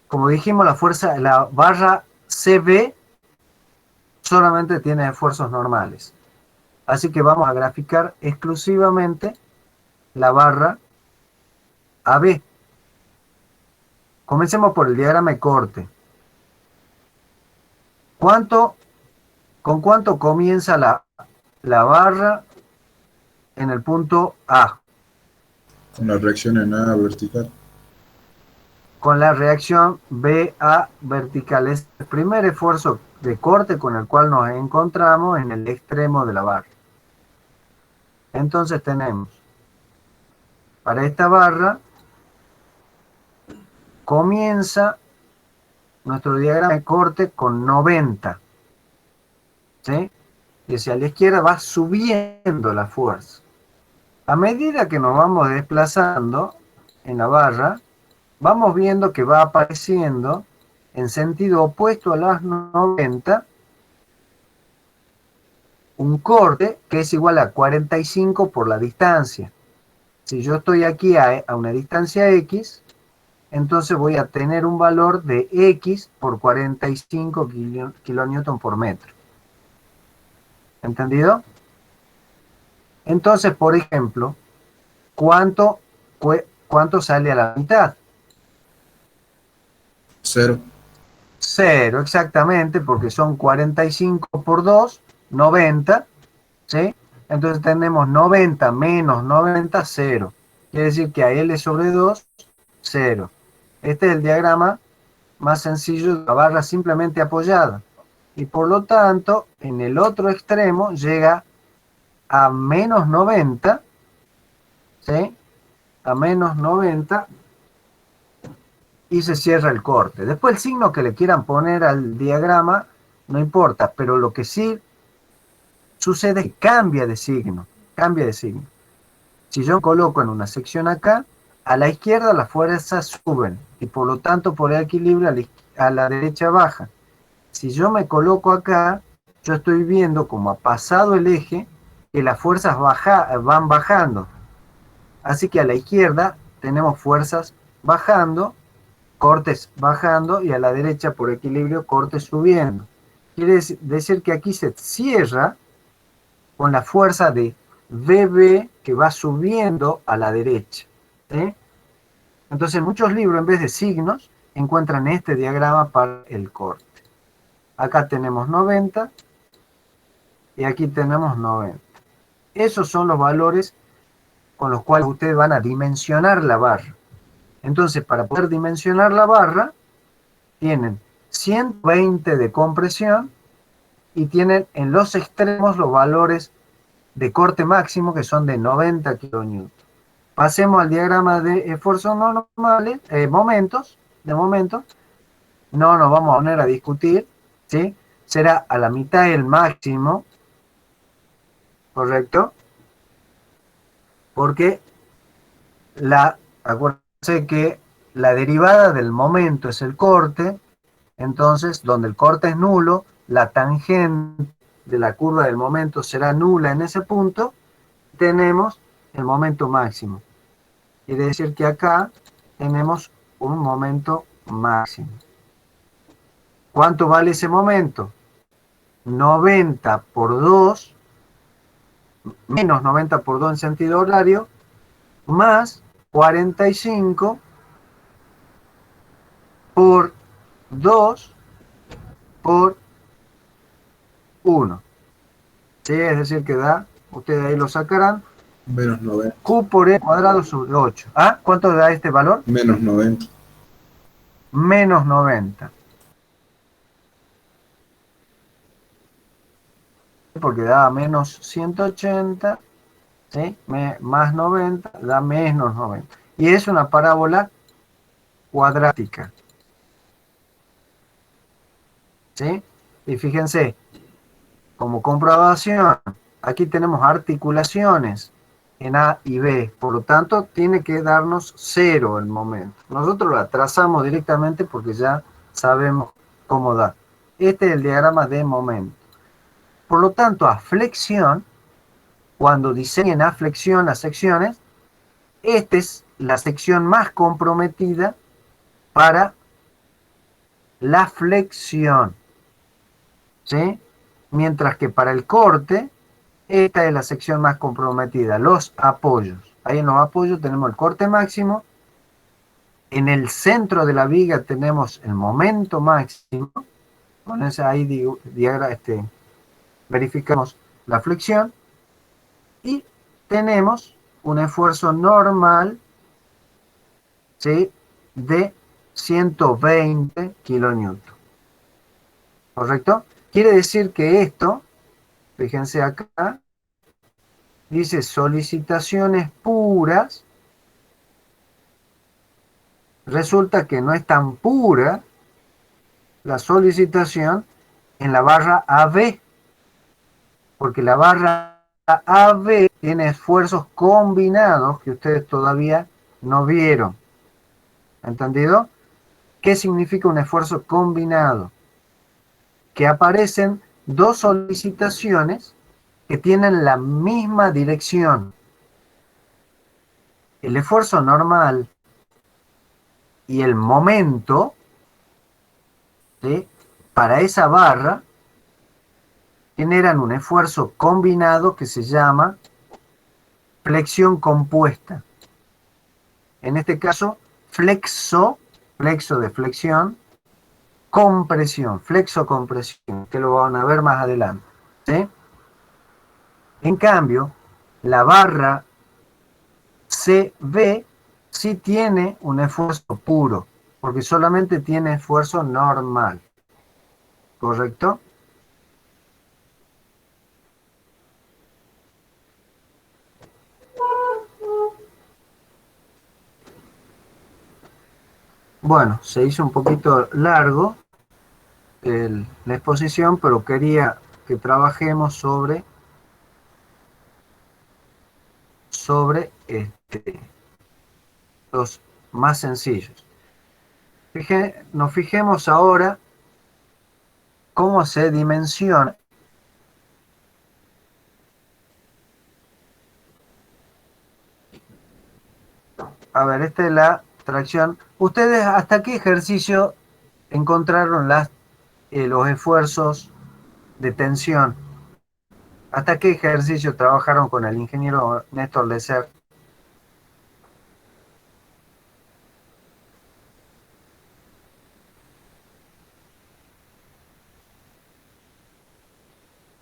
Como dijimos, la barra CB solamente tiene esfuerzos normales. Así que vamos a graficar exclusivamente la barra AB. Comencemos por el diagrama de corte. ¿Con cuánto comienza la barra en el punto A? Con la reacción en A vertical. Con la reacción BA vertical. Es el primer esfuerzo de corte con el cual nos encontramos en el extremo de la barra. Entonces tenemos, para esta barra, comienza nuestro diagrama de corte con 90. ¿Sí? Y hacia la izquierda va subiendo la fuerza. A medida que nos vamos desplazando en la barra, vamos viendo que va apareciendo en sentido opuesto a las 90 un corte que es igual a 45 por la distancia. Si yo estoy aquí a una distancia X, entonces voy a tener un valor de X por 45 kilonewton por metro. ¿Entendido? Entonces, por ejemplo, ¿cuánto ¿cuánto sale a la mitad? 0. 0, exactamente, porque son 45 por 2, 90, ¿sí? Entonces tenemos 90 menos 90, 0. Quiere decir que a L sobre 2, 0. Este es el diagrama más sencillo de la barra simplemente apoyada. Y por lo tanto, en el otro extremo llega a menos 90, ¿sí? A menos 90 y se cierra el corte. Después el signo que le quieran poner al diagrama no importa, pero lo que sí sucede es que cambia de signo, cambia de signo. Si yo coloco en una sección acá, a la izquierda las fuerzas suben y por lo tanto por el equilibrio a la derecha baja. Si yo me coloco acá, yo estoy viendo como ha pasado el eje que las fuerzas van bajando. Así que a la izquierda tenemos fuerzas bajando, cortes bajando y a la derecha por equilibrio cortes subiendo. Quiere decir que aquí se cierra con la fuerza de VB que va subiendo a la derecha. ¿Sí? Entonces en muchos libros en vez de signos encuentran este diagrama para el corte. Acá tenemos 90 y aquí tenemos 90. Esos son los valores con los cuales ustedes van a dimensionar la barra. Entonces, para poder dimensionar la barra, tienen 120 de compresión y tienen en los extremos los valores de corte máximo que son de 90 kN. Pasemos al diagrama de esfuerzos normales, momentos. No nos vamos a poner a discutir, ¿sí? Será a la mitad el máximo, ¿correcto? Porque acuérdense que la derivada del momento es el corte, entonces donde el corte es nulo, la tangente de la curva del momento será nula en ese punto, tenemos el momento máximo. Quiere decir que acá tenemos un momento máximo. ¿Cuánto vale ese momento? 90 por 2, menos 90 por 2 en sentido horario, más 45 por 2 por 1. ¿Sí? Es decir, que da, ustedes ahí lo sacarán, Menos 90. Q por E cuadrado sobre 8. ¿Ah? ¿Cuánto da este valor? Menos 90. Menos 90. Porque da menos 180, ¿sí? Más 90, da menos 90. Y es una parábola cuadrática. ¿Sí? Y fíjense, como comprobación, aquí tenemos articulaciones en A y B, por lo tanto tiene que darnos 0 el momento. Nosotros lo trazamos directamente porque ya sabemos cómo da. Este es el diagrama de momento. Por lo tanto, a flexión, cuando diseñen a flexión las secciones, esta es la sección más comprometida para la flexión, ¿sí? Mientras que para el corte, esta es la sección más comprometida, los apoyos. Ahí en los apoyos tenemos el corte máximo, en el centro de la viga tenemos el momento máximo, con ese ahí verificamos la flexión, y tenemos un esfuerzo normal, ¿sí? De 120 kN. ¿Correcto? Quiere decir que esto, fíjense acá, dice solicitaciones puras. Resulta que no es tan pura la solicitación en la barra AB, porque la barra AB tiene esfuerzos combinados que ustedes todavía no vieron. ¿Entendido? ¿Qué significa un esfuerzo combinado? Que aparecen dos solicitaciones que tienen la misma dirección. El esfuerzo normal y el momento, ¿sí? Para esa barra generan un esfuerzo combinado que se llama flexión compuesta. en este caso, flexo de flexión, compresión, flexo-compresión, que lo van a ver más adelante, ¿sí? En cambio, la barra CB sí tiene un esfuerzo puro, porque solamente tiene esfuerzo normal, ¿correcto? Bueno, se hizo un poquito largo la exposición, pero quería que trabajemos sobre los más sencillos. Nos fijemos ahora cómo se dimensiona. A ver, esta es la tracción. ¿Ustedes hasta qué ejercicio encontraron los esfuerzos de tensión? ¿Hasta qué ejercicio trabajaron con el ingeniero Néstor Lecer?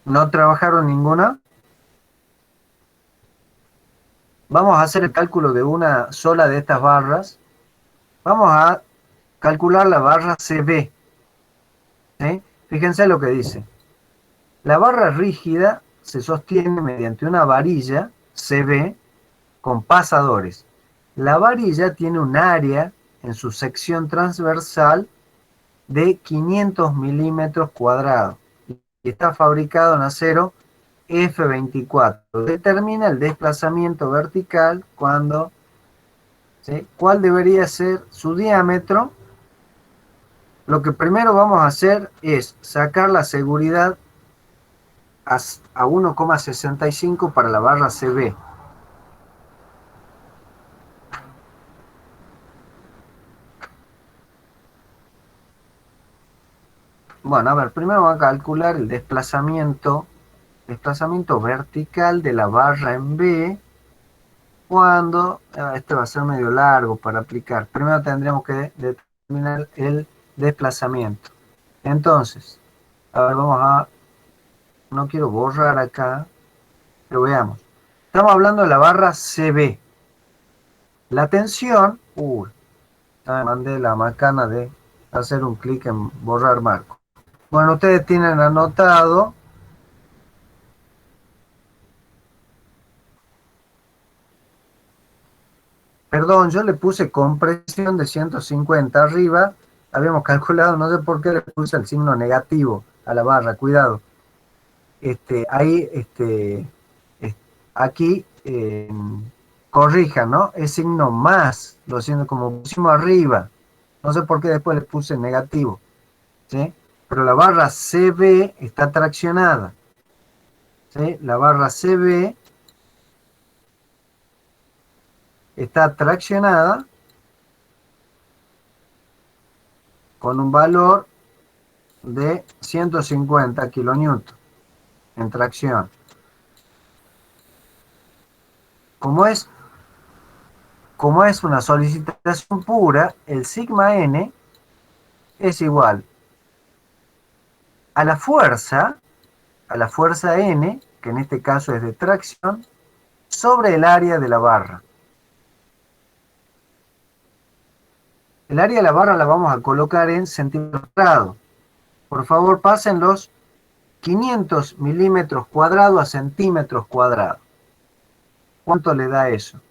¿No trabajaron ninguna? Vamos a hacer el cálculo de una sola de estas barras. Vamos a calcular la barra CB. ¿Sí? Fíjense lo que dice. La barra rígida se sostiene mediante una varilla CB con pasadores. La varilla tiene un área en su sección transversal de 500 milímetros cuadrados y está fabricado en acero F24. Determina el desplazamiento vertical cuando, ¿sí? ¿Cuál debería ser su diámetro? Lo que primero vamos a hacer es sacar la seguridad a 1,65 para la barra CB. Bueno, a ver, primero vamos a calcular el desplazamiento vertical de la barra en B cuando, este va a ser medio largo para aplicar. Primero tendríamos que determinar el desplazamiento. Entonces, a ver, no quiero borrar acá, pero veamos. Estamos hablando de la barra CB. La tensión, me mandé la macana de hacer un clic en borrar marco. Bueno, ustedes tienen anotado perdón, yo le puse compresión de 150 arriba, habíamos calculado, no sé por qué le puse el signo negativo a la barra, cuidado. Aquí corrija, ¿no? Es signo más, lo siento como pusimos arriba, no sé por qué después le puse negativo, ¿sí? Pero la barra CB está traccionada, ¿sí? La barra CB está traccionada con un valor de 150 kilonewton en tracción. Como es una solicitación pura, el sigma n es igual a la fuerza n, que en este caso es de tracción, sobre el área de la barra. El área de la barra la vamos a colocar en centímetros cuadrados. Por favor, pasen los 500 milímetros cuadrados a centímetros cuadrados. ¿Cuánto le da eso?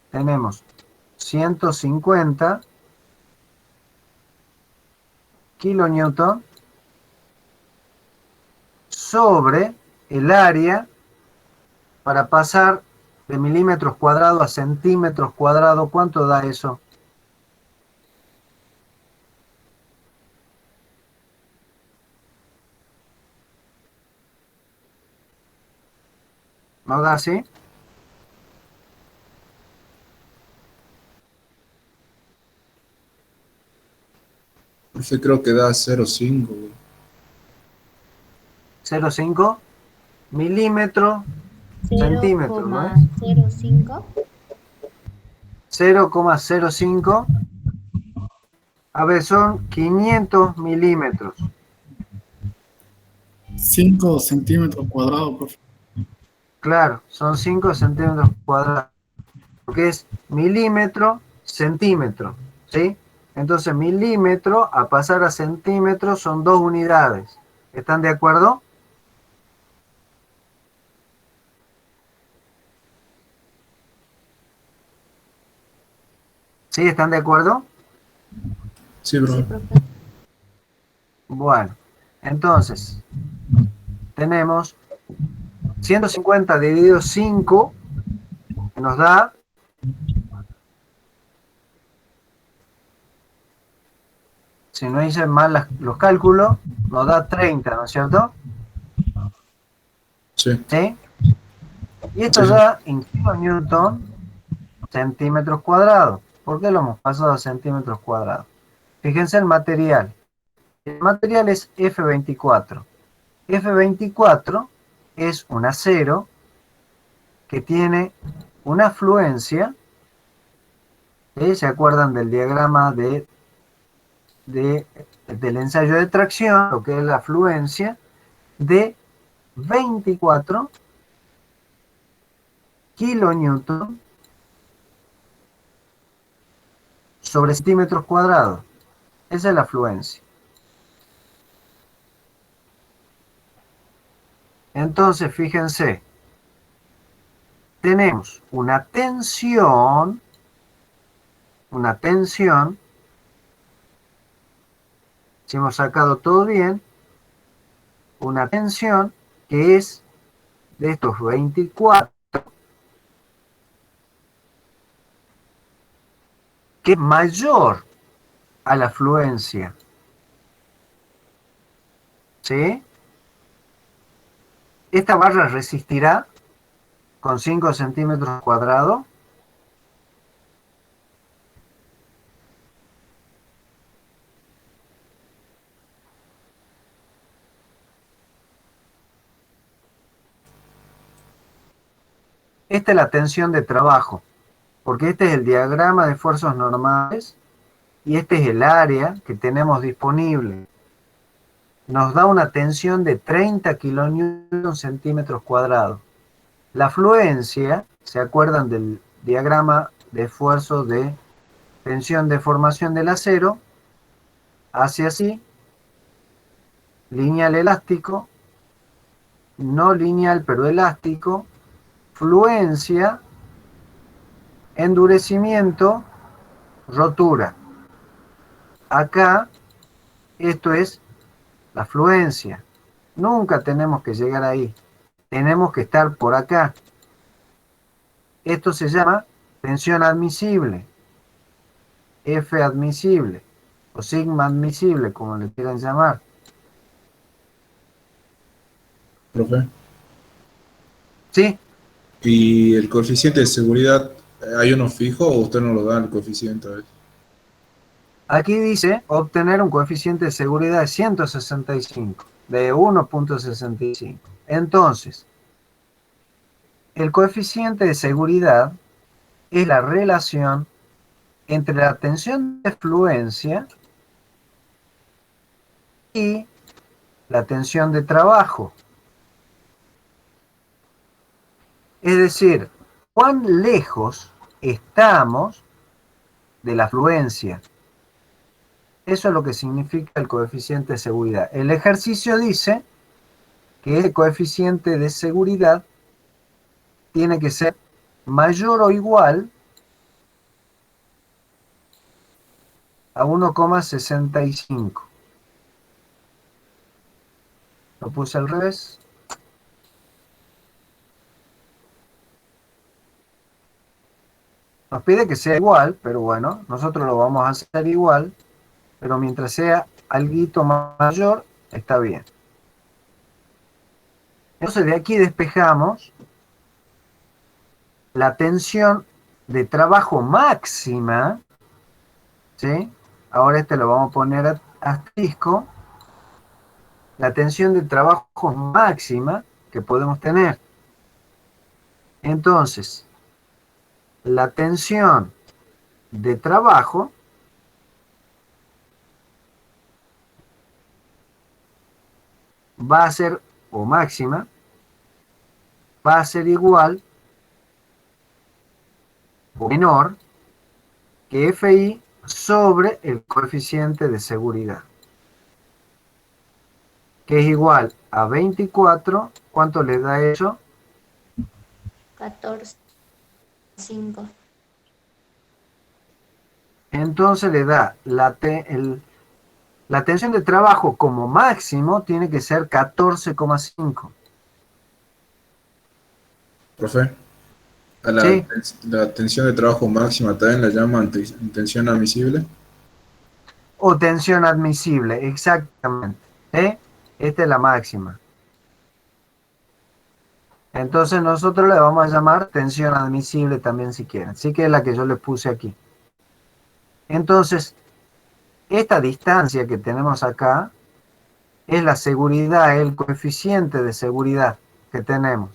Tenemos 150 kilonewton sobre el área para pasar de milímetros cuadrados a centímetros cuadrados. ¿Cuánto da eso? ¿No da así? Yo creo que da 0,5. 0,5. milímetro, centímetro, ¿no es? 0,05. 0,05. A ver, son 500 milímetros. 5 centímetros cuadrados, profe. Claro, son 5 centímetros cuadrados. Porque es milímetro, centímetro, ¿sí? Entonces, milímetro a pasar a centímetro son 2 unidades. ¿Están de acuerdo? ¿Sí? ¿Están de acuerdo? Sí, bro. Sí, profe. Bueno, entonces, tenemos 150 dividido 5, que nos da, si no hice mal los cálculos, nos da 30, ¿no es cierto? Sí. ¿Sí? Y esto Sí, sí. da en kilonewton centímetros cuadrados. ¿Por qué lo hemos pasado a centímetros cuadrados? Fíjense el material. El material es F24. F24 es un acero que tiene una fluencia, ¿sí? ¿Se acuerdan del diagrama del ensayo de tracción? Lo que es la fluencia de 24 kilonewton sobre centímetros cuadrados. Esa es la fluencia. Entonces, fíjense, tenemos una tensión, si hemos sacado todo bien, una tensión que es de estos 24, que es mayor a la fluencia. ¿Sí? Esta barra resistirá con 5 centímetros cuadrados. Esta es la tensión de trabajo, porque este es el diagrama de esfuerzos normales y este es el área que tenemos disponible. Nos da una tensión de 30 kilonewton centímetros cuadrados. La fluencia, ¿se acuerdan del diagrama de esfuerzo de tensión de formación del acero? Hace así, lineal elástico, no lineal pero elástico, fluencia, endurecimiento, rotura. Acá, esto es la fluencia. Nunca tenemos que llegar ahí. Tenemos que estar por acá. Esto se llama tensión admisible, F admisible, o sigma admisible, como le quieran llamar. Profe. ¿Sí? ¿Y el coeficiente de seguridad, hay uno fijo o usted no lo da el coeficiente? A ver. Aquí dice obtener un coeficiente de seguridad de 165, de 1.65. Entonces, el coeficiente de seguridad es la relación entre la tensión de fluencia y la tensión de trabajo. Es decir, cuán lejos estamos de la fluencia. Eso es lo que significa el coeficiente de seguridad. El ejercicio dice que el coeficiente de seguridad tiene que ser mayor o igual a 1,65. Lo puse al revés. Nos pide que sea igual, pero bueno, nosotros lo vamos a hacer igual, pero mientras sea alguito mayor, está bien. Entonces de aquí despejamos la tensión de trabajo máxima, ¿sí? Ahora este lo vamos a poner asterisco. La tensión de trabajo máxima que podemos tener. Entonces, la tensión de trabajo va a ser, o máxima, va a ser igual o menor que FI sobre el coeficiente de seguridad, que es igual a 24. ¿Cuánto le da eso? 14,5. Entonces le da la tensión de trabajo como máximo tiene que ser 14,5. Profe, a Sí, la tensión de trabajo máxima también la llaman tensión admisible. o tensión admisible, exactamente. ¿Eh? Esta es la máxima. Entonces nosotros le vamos a llamar tensión admisible también si quieren. Sí que es la que yo les puse aquí. Entonces, esta distancia que tenemos acá es la seguridad, el coeficiente de seguridad que tenemos.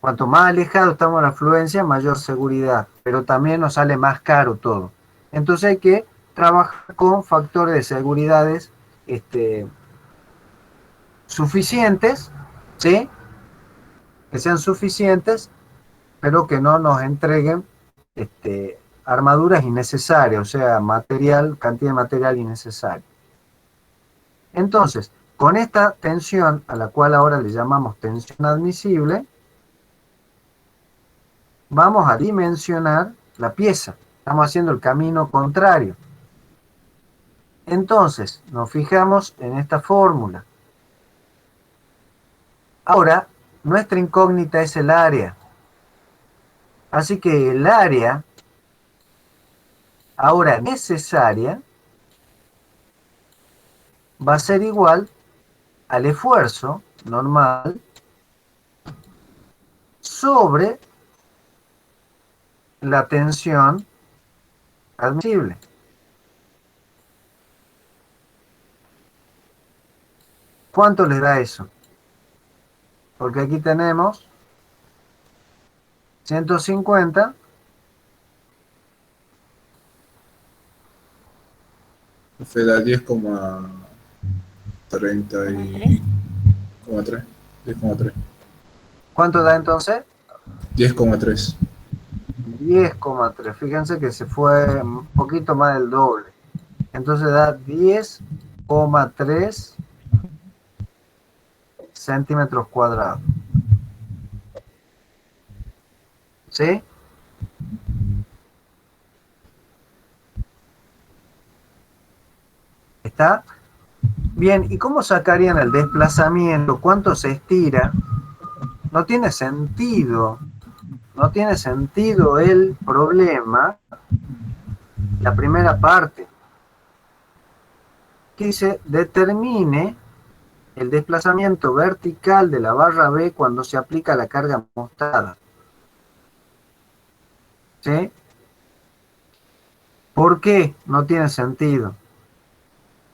Cuanto más alejado estamos de la fluencia, mayor seguridad, pero también nos sale más caro todo. Entonces hay que trabajar con factores de seguridades suficientes, ¿sí? Que sean suficientes, pero que no nos entreguen armaduras innecesarias, o sea, material, cantidad de material innecesaria. Entonces, con esta tensión, a la cual ahora le llamamos tensión admisible, vamos a dimensionar la pieza. Estamos haciendo el camino contrario. Entonces, nos fijamos en esta fórmula. Ahora, nuestra incógnita es el área. Así que el área, ahora necesaria, va a ser igual al esfuerzo normal sobre la tensión admisible. ¿Cuánto les da eso? Porque aquí tenemos 150 Profe, da 10,30 10,3. ¿Cuánto da entonces? 10,3. 10,3. Fíjense que se fue un poquito más del doble. Entonces da 10,3 centímetros cuadrados. ¿Sí? ¿Está? Bien, ¿y cómo sacarían el desplazamiento? ¿Cuánto se estira? No tiene sentido. No tiene sentido el problema. La primera parte. Que dice, determine el desplazamiento vertical de la barra B cuando se aplica la carga mostrada. ¿Sí? ¿Por qué no tiene sentido?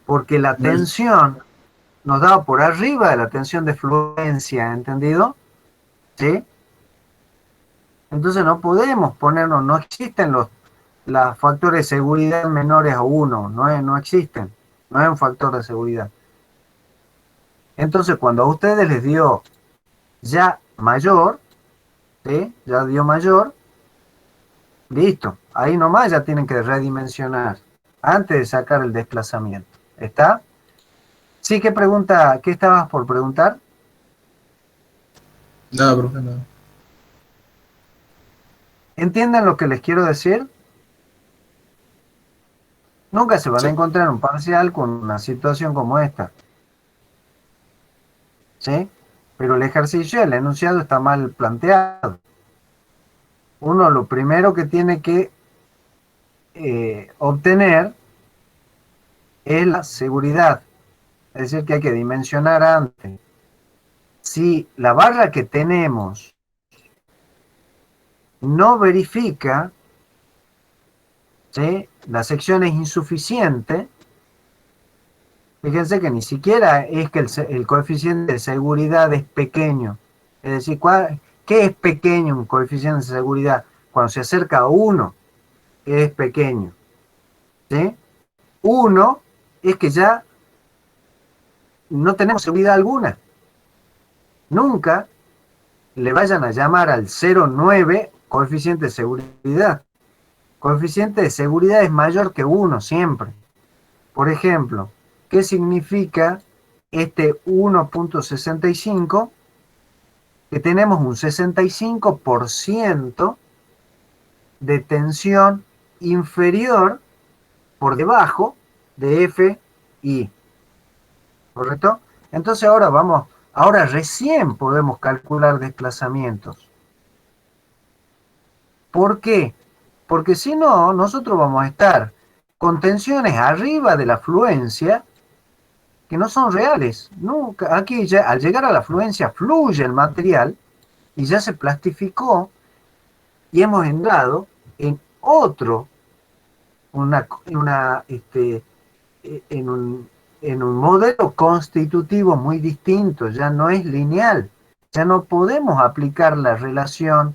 Porque la tensión nos da por arriba de la tensión de fluencia, ¿entendido? ¿Sí? Entonces no podemos ponernos, no existen los factores de seguridad menores a 1, no existen, no es un factor de seguridad. Entonces cuando a ustedes les dio ya mayor, ¿sí? Ya dio mayor, listo, ahí nomás ya tienen que redimensionar antes de sacar el desplazamiento. ¿Está? Sí, ¿qué pregunta? ¿Qué estabas por preguntar? Nada, profe, nada. ¿Entienden lo que les quiero decir? Nunca se van Sí. a encontrar en un parcial con una situación como esta. ¿Sí? Pero el ejercicio, el enunciado está mal planteado. Uno lo primero que tiene que obtener es la seguridad. Es decir, que hay que dimensionar antes. Si la barra que tenemos no verifica, ¿sí? La sección es insuficiente, Fíjense que ni siquiera es que el coeficiente de seguridad es pequeño. Es decir, ¿qué es pequeño un coeficiente de seguridad? Cuando se acerca a 1, es pequeño. ¿Sí? 1 es que ya no tenemos seguridad alguna. Nunca le vayan a llamar al 0,9 coeficiente de seguridad. Coeficiente de seguridad es mayor que 1 siempre. Por ejemplo, ¿qué significa este 1.65? Que tenemos un 65% de tensión inferior por debajo de FI. ¿Correcto? Entonces ahora recién podemos calcular desplazamientos. ¿Por qué? Porque si no, nosotros vamos a estar con tensiones arriba de la fluencia que no son reales. Nunca, aquí ya, al llegar a la fluencia fluye el material y ya se plastificó y hemos entrado en otro, en un modelo constitutivo muy distinto, ya no es lineal, ya no podemos aplicar la relación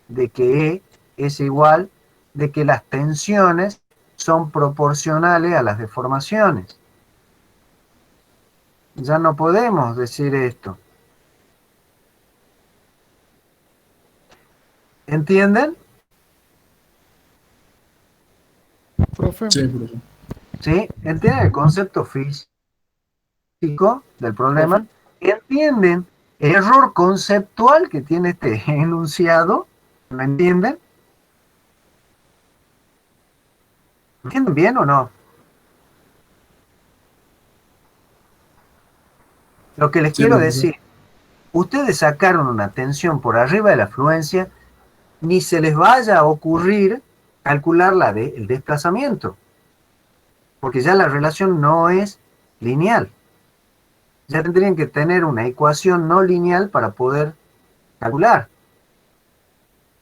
de que E es igual, de que las tensiones son proporcionales a las deformaciones. Ya no podemos decir esto. ¿Entienden? Profe, Sí, profe. ¿Sí? ¿Entienden el concepto físico del problema? profe, ¿Entienden el error conceptual que tiene este enunciado? ¿Lo entienden? ¿Entienden bien o no? Lo que les Sí, quiero profesor. decir, ustedes sacaron una tensión por arriba de la fluencia, ni se les vaya a ocurrir calcular el desplazamiento, porque ya la relación no es lineal. Ya tendrían que tener una ecuación no lineal para poder calcular,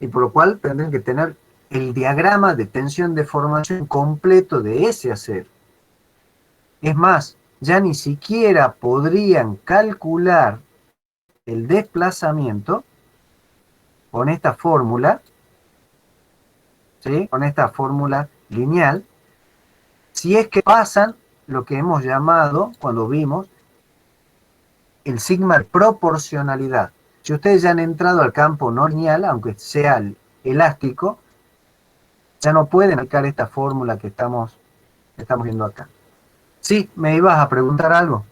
y por lo cual tendrían que tener el diagrama de tensión de formación completo de ese acero. Es más, ya ni siquiera podrían calcular el desplazamiento con esta fórmula, ¿sí? Con esta fórmula lineal, si es que pasan lo que hemos llamado, cuando vimos, el sigma de proporcionalidad. Si ustedes ya han entrado al campo no lineal, aunque sea elástico, ya no pueden aplicar esta fórmula que estamos viendo acá. Sí, ¿me ibas a preguntar algo?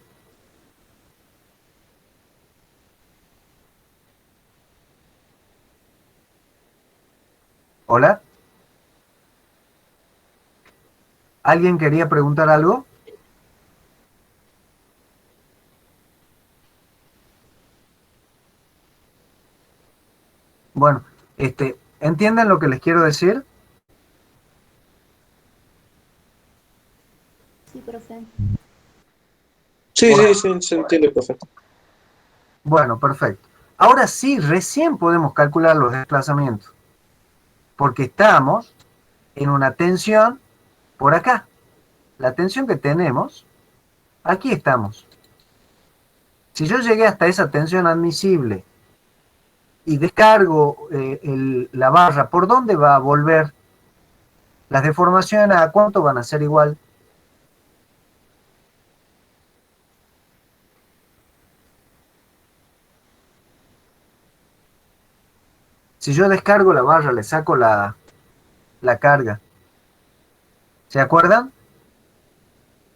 ¿Hola? ¿Alguien quería preguntar algo? Bueno, ¿entienden lo que les quiero decir? Sí, profe. Sí, sí, sí, se entiende, profe. Bueno, perfecto. Ahora sí, recién podemos calcular los desplazamientos, porque estamos en una tensión por acá. La tensión que tenemos, aquí estamos. Si yo llegué hasta esa tensión admisible y descargo la barra, ¿por dónde va a volver? Las deformaciones, ¿a cuánto van a ser igual? Si yo descargo la barra, le saco la carga. ¿Se acuerdan?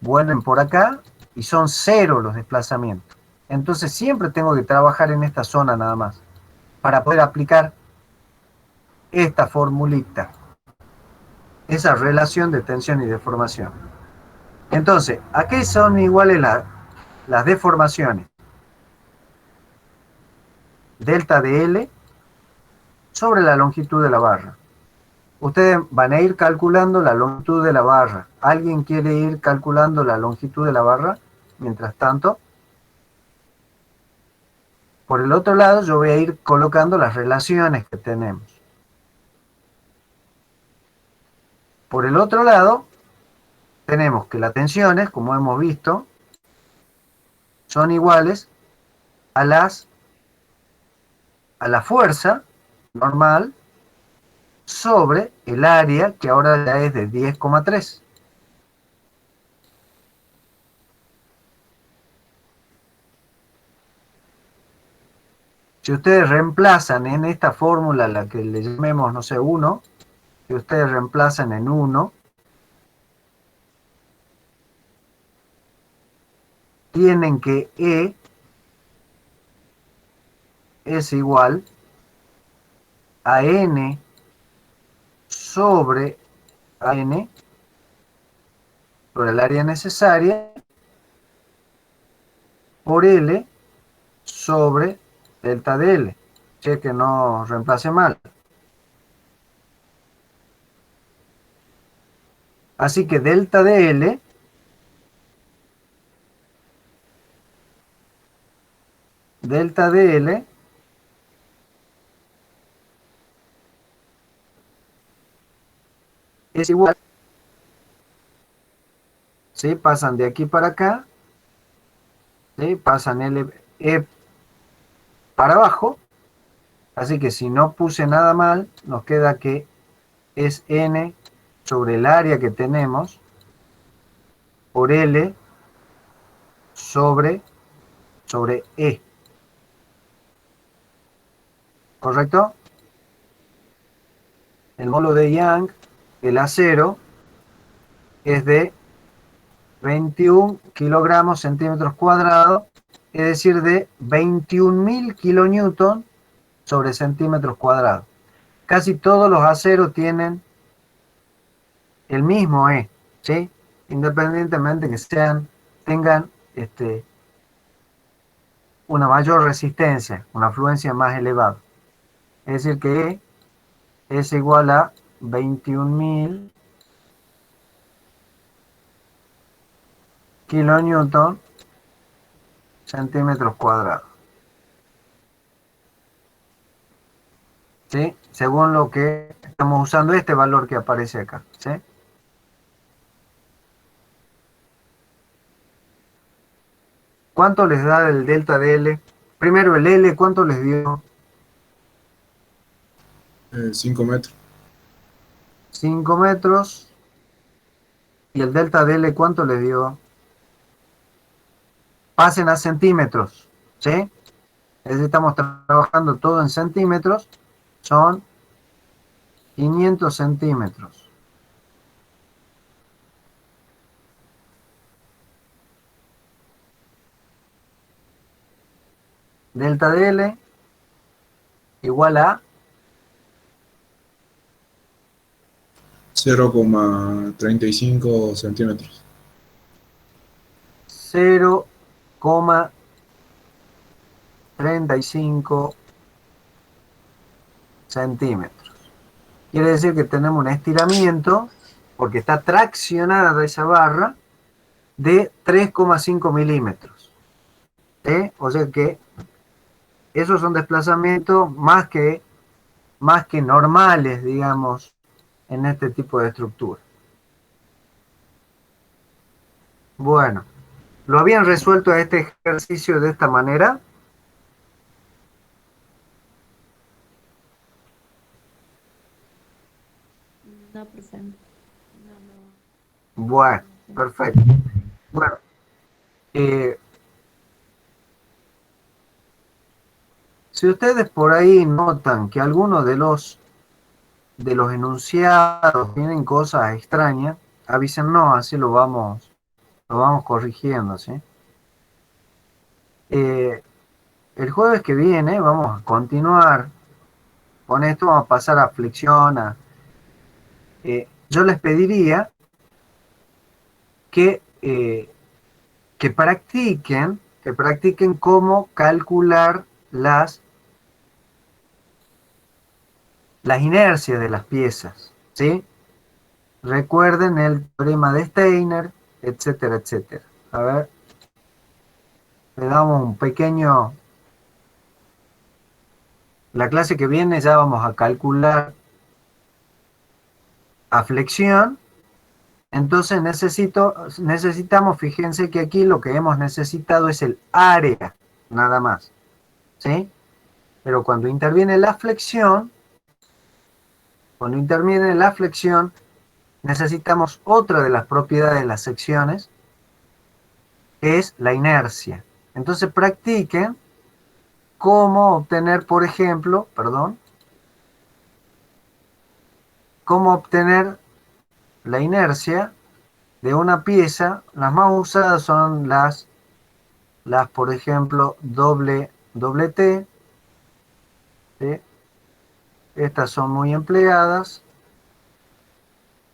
Vuelven por acá y son 0 los desplazamientos. Entonces siempre tengo que trabajar en esta zona nada más para poder aplicar esta formulita, esa relación de tensión y deformación. Entonces, ¿a qué son iguales las deformaciones? Delta de L sobre la longitud de la barra. Ustedes van a ir calculando la longitud de la barra. ¿Alguien quiere ir calculando la longitud de la barra? Mientras tanto, por el otro lado, yo voy a ir colocando las relaciones que tenemos. Por el otro lado, tenemos que las tensiones, como hemos visto, son iguales a la fuerza normal sobre el área, que ahora ya es de 10,3. Si ustedes reemplazan en esta fórmula, la que le llamemos, no sé, 1, si ustedes reemplazan en 1, tienen que E es igual a N sobre N por el área necesaria por L sobre delta de L. Che, que no reemplace mal. Así que delta de L es igual, ¿sí? Pasan de aquí para acá, ¿sí? Pasan E para abajo, así que si no puse nada mal, nos queda que es N sobre el área que tenemos por L sobre E, ¿correcto? El molo de Young, el acero, es de 21 kilogramos centímetros cuadrados, es decir, de 21.000 kilonewton sobre centímetros cuadrados. Casi todos los aceros tienen el mismo E, ¿sí? Independientemente que tengan una mayor resistencia, una afluencia más elevada. Es decir, que E es igual a 21.000 kilonewton centímetros cuadrados. ¿Sí? Según lo que estamos usando, este valor que aparece acá. ¿Sí? ¿Cuánto les da el delta de L? Primero el L, ¿cuánto les dio? 5 metros. 5 metros. ¿Y el delta de L cuánto les dio? Pasen a centímetros. ¿Sí? Es decir, estamos trabajando todo en centímetros. Son 500 centímetros. Delta de L igual a 0,35 centímetros. 0,35 centímetros. Quiere decir que tenemos un estiramiento, porque está traccionada esa barra, de 3,5 milímetros. O sea que esos son desplazamientos más que normales, digamos, en este tipo de estructura. Bueno, ¿lo habían resuelto a este ejercicio de esta manera? No, profe. No. Bueno, perfecto. Bueno, si ustedes por ahí notan que algunos de los enunciados tienen cosas extrañas, avísennos, así lo vamos corrigiendo, ¿sí? El jueves que viene vamos a continuar con esto, vamos a pasar a flexión. Yo les pediría que practiquen cómo calcular las inercias de las piezas, ¿sí? Recuerden el teorema de Steiner, etcétera, etcétera. A ver, le damos un pequeño... La clase que viene ya vamos a calcular a flexión Entonces necesitamos, fíjense que aquí lo que hemos necesitado es el área, nada más, ¿sí? Pero cuando interviene la flexión, necesitamos otra de las propiedades de las secciones, que es la inercia. Entonces practiquen cómo obtener, por ejemplo, cómo obtener la inercia de una pieza. Las más usadas son las por ejemplo, doble T, ¿sí? Estas son muy empleadas.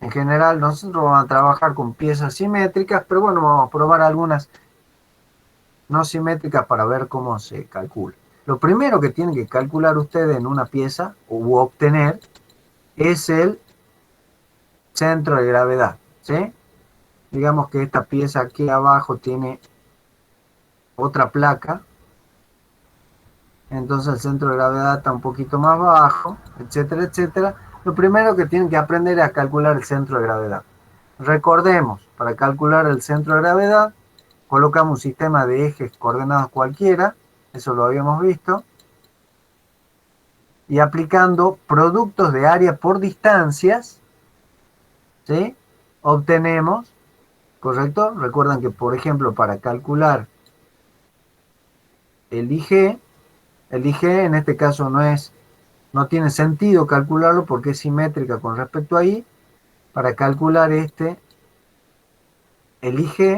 En general nosotros vamos a trabajar con piezas simétricas, pero bueno, vamos a probar algunas no simétricas para ver cómo se calcula. Lo primero que tienen que calcular ustedes en una pieza u obtener es el centro de gravedad, ¿sí? Digamos que esta pieza aquí abajo tiene otra placa, entonces el centro de gravedad está un poquito más bajo, etcétera, etcétera. Lo primero que tienen que aprender es a calcular el centro de gravedad. Recordemos, para calcular el centro de gravedad, colocamos un sistema de ejes coordenados cualquiera, eso lo habíamos visto, y aplicando productos de área por distancias, ¿sí? Obtenemos, ¿correcto? Recuerden que, por ejemplo, para calcular el IG en este caso no tiene sentido calcularlo porque es simétrica con respecto a Y. Para calcular el IG,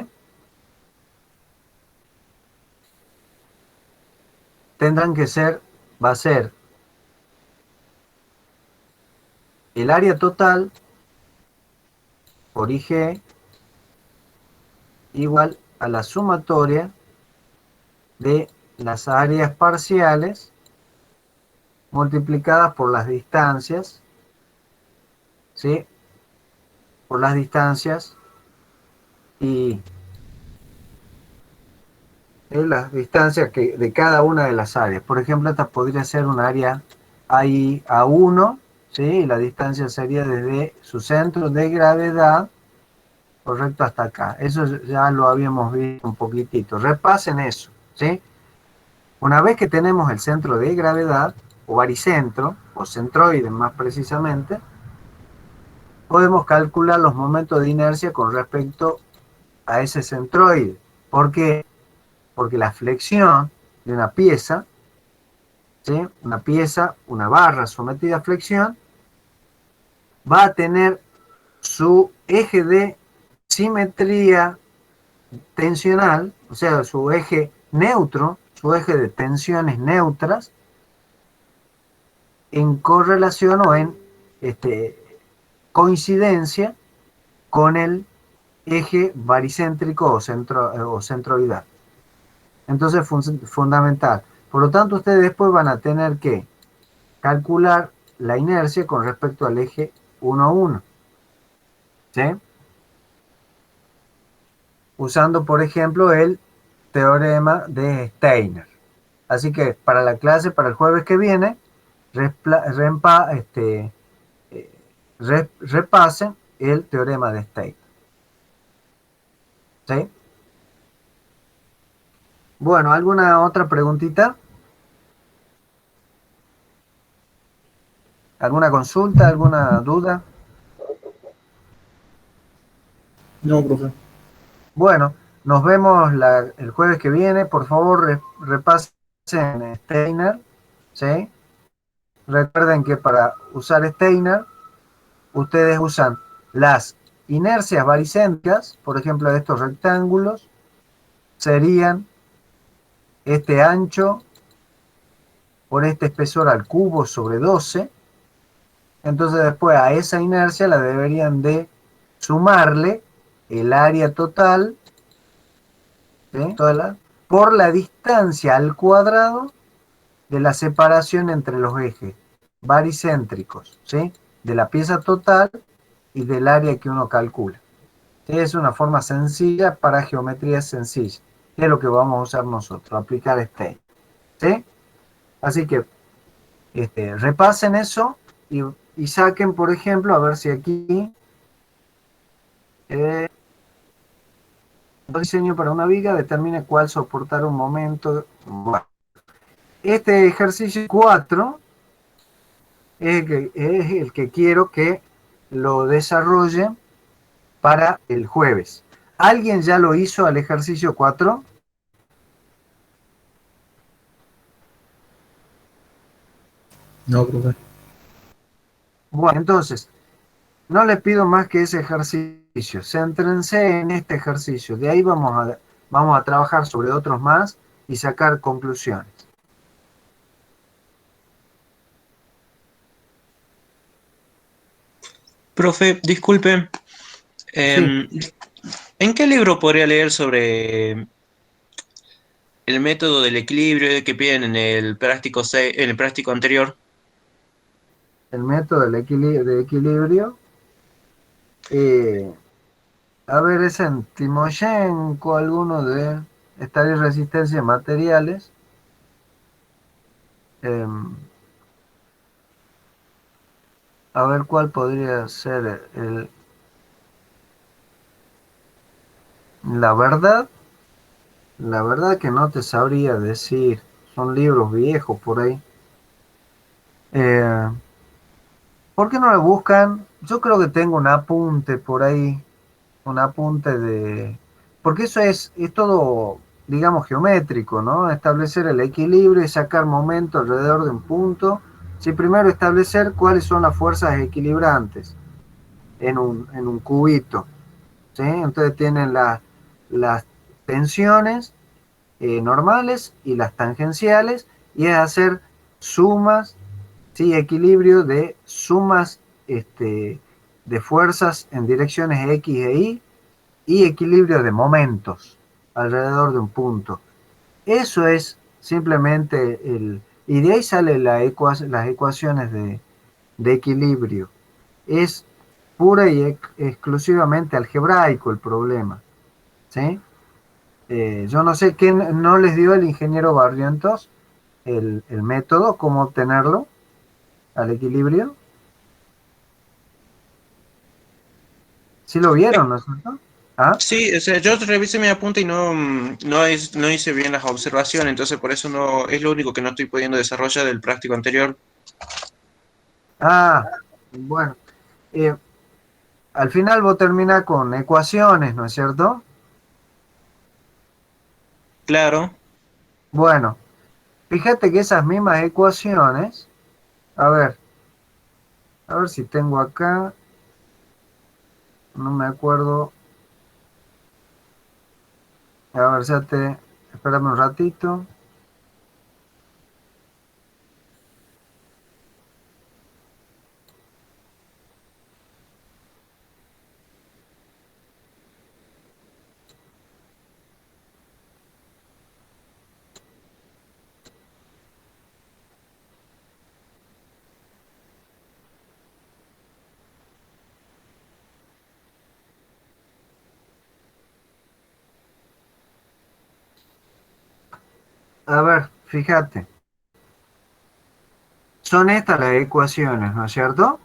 va a ser el área total por IG igual a la sumatoria de las áreas parciales multiplicadas por las distancias, ¿sí? Por las distancias y las distancias de cada una de las áreas. Por ejemplo, esta podría ser un área A1, ¿sí? Y la distancia sería desde su centro de gravedad, correcto, hasta acá. Eso ya lo habíamos visto un poquitito. Repasen eso, ¿sí? Una vez que tenemos el centro de gravedad, o baricentro, o centroide más precisamente, podemos calcular los momentos de inercia con respecto a ese centroide. ¿Por qué? Porque la flexión de una pieza, ¿sí? Una barra sometida a flexión, va a tener su eje de simetría tensional, o sea, su eje neutro, su eje de tensiones neutras, en correlación o en coincidencia con el eje baricéntrico o centroidal. Entonces, fundamental. Por lo tanto, ustedes después van a tener que calcular la inercia con respecto al eje 1,1. ¿Sí? Usando, por ejemplo, el teorema de Steiner. Así que para la clase, para el jueves que viene, repasen el teorema de Steiner. ¿Sí? Bueno, ¿alguna otra preguntita? ¿Alguna consulta? ¿Alguna duda? No, profe. Bueno, nos vemos el jueves que viene. Por favor, repasen Steiner, ¿sí? Recuerden que para usar Steiner, ustedes usan las inercias baricéntricas, por ejemplo, de estos rectángulos, serían este ancho por este espesor al cubo sobre 12. Entonces después a esa inercia la deberían de sumarle el área total, ¿sí? Por la distancia al cuadrado de la separación entre los ejes baricéntricos, ¿sí? De la pieza total y del área que uno calcula. Es una forma sencilla para geometría sencilla, que es lo que vamos a usar nosotros, aplicar Steiner, ¿sí? Así que repasen eso y saquen, por ejemplo, a ver si aquí Eh, diseño para una viga, determine cuál soportar un momento. Bueno, este ejercicio 4 es el que quiero que lo desarrollen para el jueves. ¿Alguien ya lo hizo al ejercicio 4? No, profe. Bueno, entonces, no les pido más que ese ejercicio. Céntrense en este ejercicio. De ahí vamos a trabajar sobre otros más y sacar conclusiones. Profe, disculpe, Sí, ¿en qué libro podría leer sobre el método del equilibrio que piden en el práctico en el práctico anterior? el método de equilibrio. eh, a ver, es en Timoshenko, alguno de estar en resistencia a materiales. em, a ver cuál podría ser la verdad. La verdad que no te sabría decir. Son libros viejos por ahí. Eh, ¿Por qué no lo buscan? Yo creo que tengo un apunte por ahí. Un apunte de... Porque eso es todo, digamos, geométrico, ¿no? Establecer el equilibrio y sacar momento alrededor de un punto. Sí, primero establecer cuáles son las fuerzas equilibrantes en un cubito. ¿Sí? Entonces tienen las tensiones normales y las tangenciales, y es hacer sumas, ¿sí? Equilibrio de sumas de fuerzas en direcciones X e y equilibrio de momentos alrededor de un punto. Eso es simplemente y de ahí salen las ecuaciones de equilibrio. Es pura y exclusivamente algebraico el problema, ¿sí? Yo no sé quién no les dio el ingeniero Barrientos el método, cómo obtenerlo al equilibrio. ¿Sí lo vieron, no es cierto? ¿Ah? Sí, o sea, yo revisé mi apunte y no hice bien las observaciones, entonces por eso no es lo único que no estoy pudiendo desarrollar del práctico anterior. Ah, bueno. Eh, Al final vos terminás con ecuaciones, ¿no es cierto? Claro. Bueno, fíjate que esas mismas ecuaciones, a a ver si tengo acá, no me acuerdo, a ver, espérame un ratito. A ver, fíjate, son estas las ecuaciones, ¿no es cierto?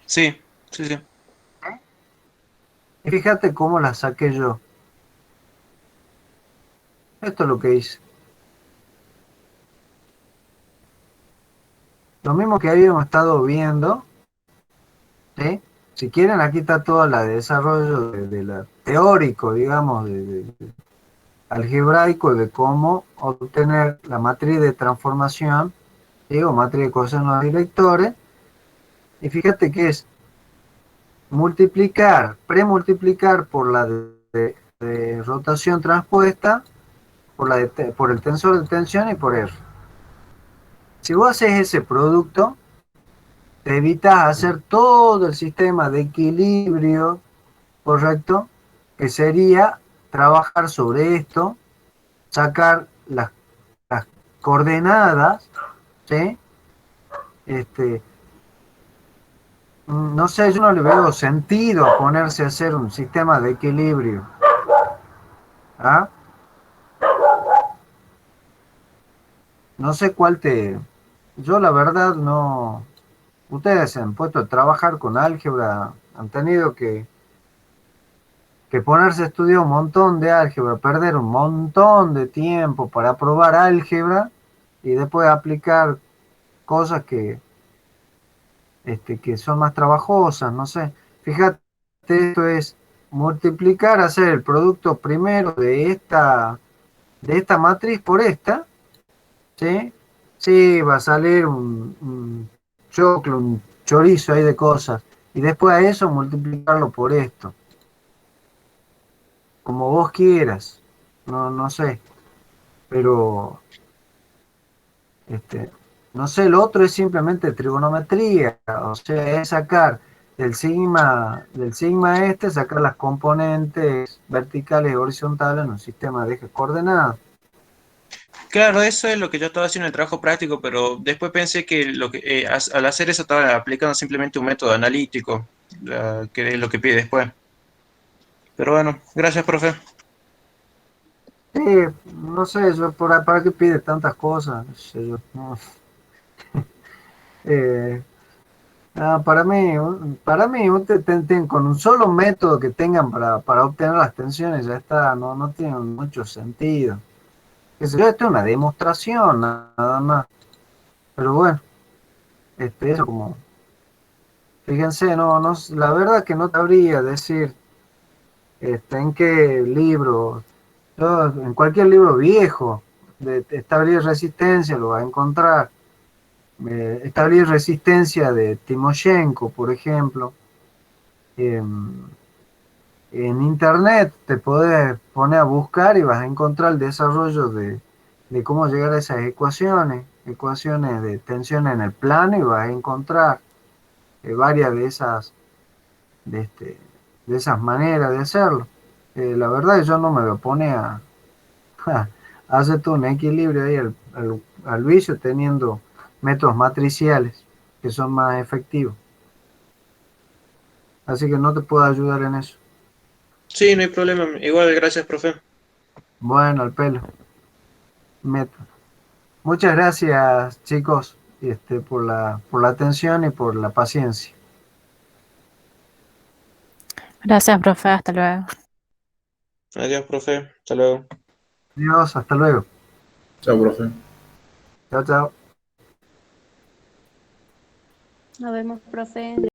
Sí, sí, sí. Y fíjate cómo las saqué yo. Esto es lo que hice. Lo mismo que habíamos estado viendo, ¿sí? Si quieren, aquí está toda la de desarrollo de la teórico, digamos, de algebraico, de cómo obtener la matriz de transformación, digo, matriz de cosenos directores. Y fíjate que es premultiplicar por la de rotación transpuesta, por el tensor de tensión y por R. Si vos haces ese producto, te evitas hacer todo el sistema de equilibrio, ¿correcto? Que sería trabajar sobre esto, sacar las coordenadas, ¿sí? Este, no sé, yo no le veo sentido a ponerse a hacer un sistema de equilibrio. ¿Ah? No sé cuál te... Yo la verdad no... Ustedes se han puesto a trabajar con álgebra, han tenido que que ponerse a estudiar un montón de álgebra, perder un montón de tiempo para probar álgebra y después aplicar cosas que son más trabajosas, no sé. Fíjate, esto es multiplicar, hacer el producto primero de esta matriz por esta, ¿sí? Sí, va a salir un choclo, un chorizo ahí de cosas. Y después a eso multiplicarlo por esto. Como vos quieras. No sé. Pero, no sé, lo otro es simplemente trigonometría. O sea, es sacar del sigma sacar las componentes verticales y horizontales en un sistema de ejes coordenadas. Claro, eso es lo que yo estaba haciendo en el trabajo práctico, pero después pensé que, al hacer eso estaba aplicando simplemente un método analítico, que es lo que pide después. Pero bueno, gracias, profe. Sí, no sé, yo ¿para qué pide tantas cosas? No sé yo, no. Eh, para mí con un solo método que tengan para obtener las tensiones ya está, no tiene mucho sentido. Qué sé yo, esto es una demostración nada más. Pero bueno, eso como, fíjense, la verdad que no sabría decir en qué libro, en cualquier libro viejo de estabilidad y resistencia lo va a encontrar. Estabilidad y resistencia de Timoshenko, por ejemplo. En internet te podés poner a buscar y vas a encontrar el desarrollo de cómo llegar a esas ecuaciones de tensión en el plano, y vas a encontrar varias de, este, de esas maneras de hacerlo. La verdad es que yo no me lo pone a hacer todo un equilibrio ahí al vicio, teniendo métodos matriciales que son más efectivos. Así que no te puedo ayudar en eso. Sí, no hay problema. Igual, gracias, profe. Bueno, al pelo. Método. Muchas gracias, chicos, por la atención y por la paciencia. Gracias, profe. Hasta luego. Adiós, profe. Hasta luego. Adiós, hasta luego. Chao, profe. Chao, chao. Nos vemos, profe.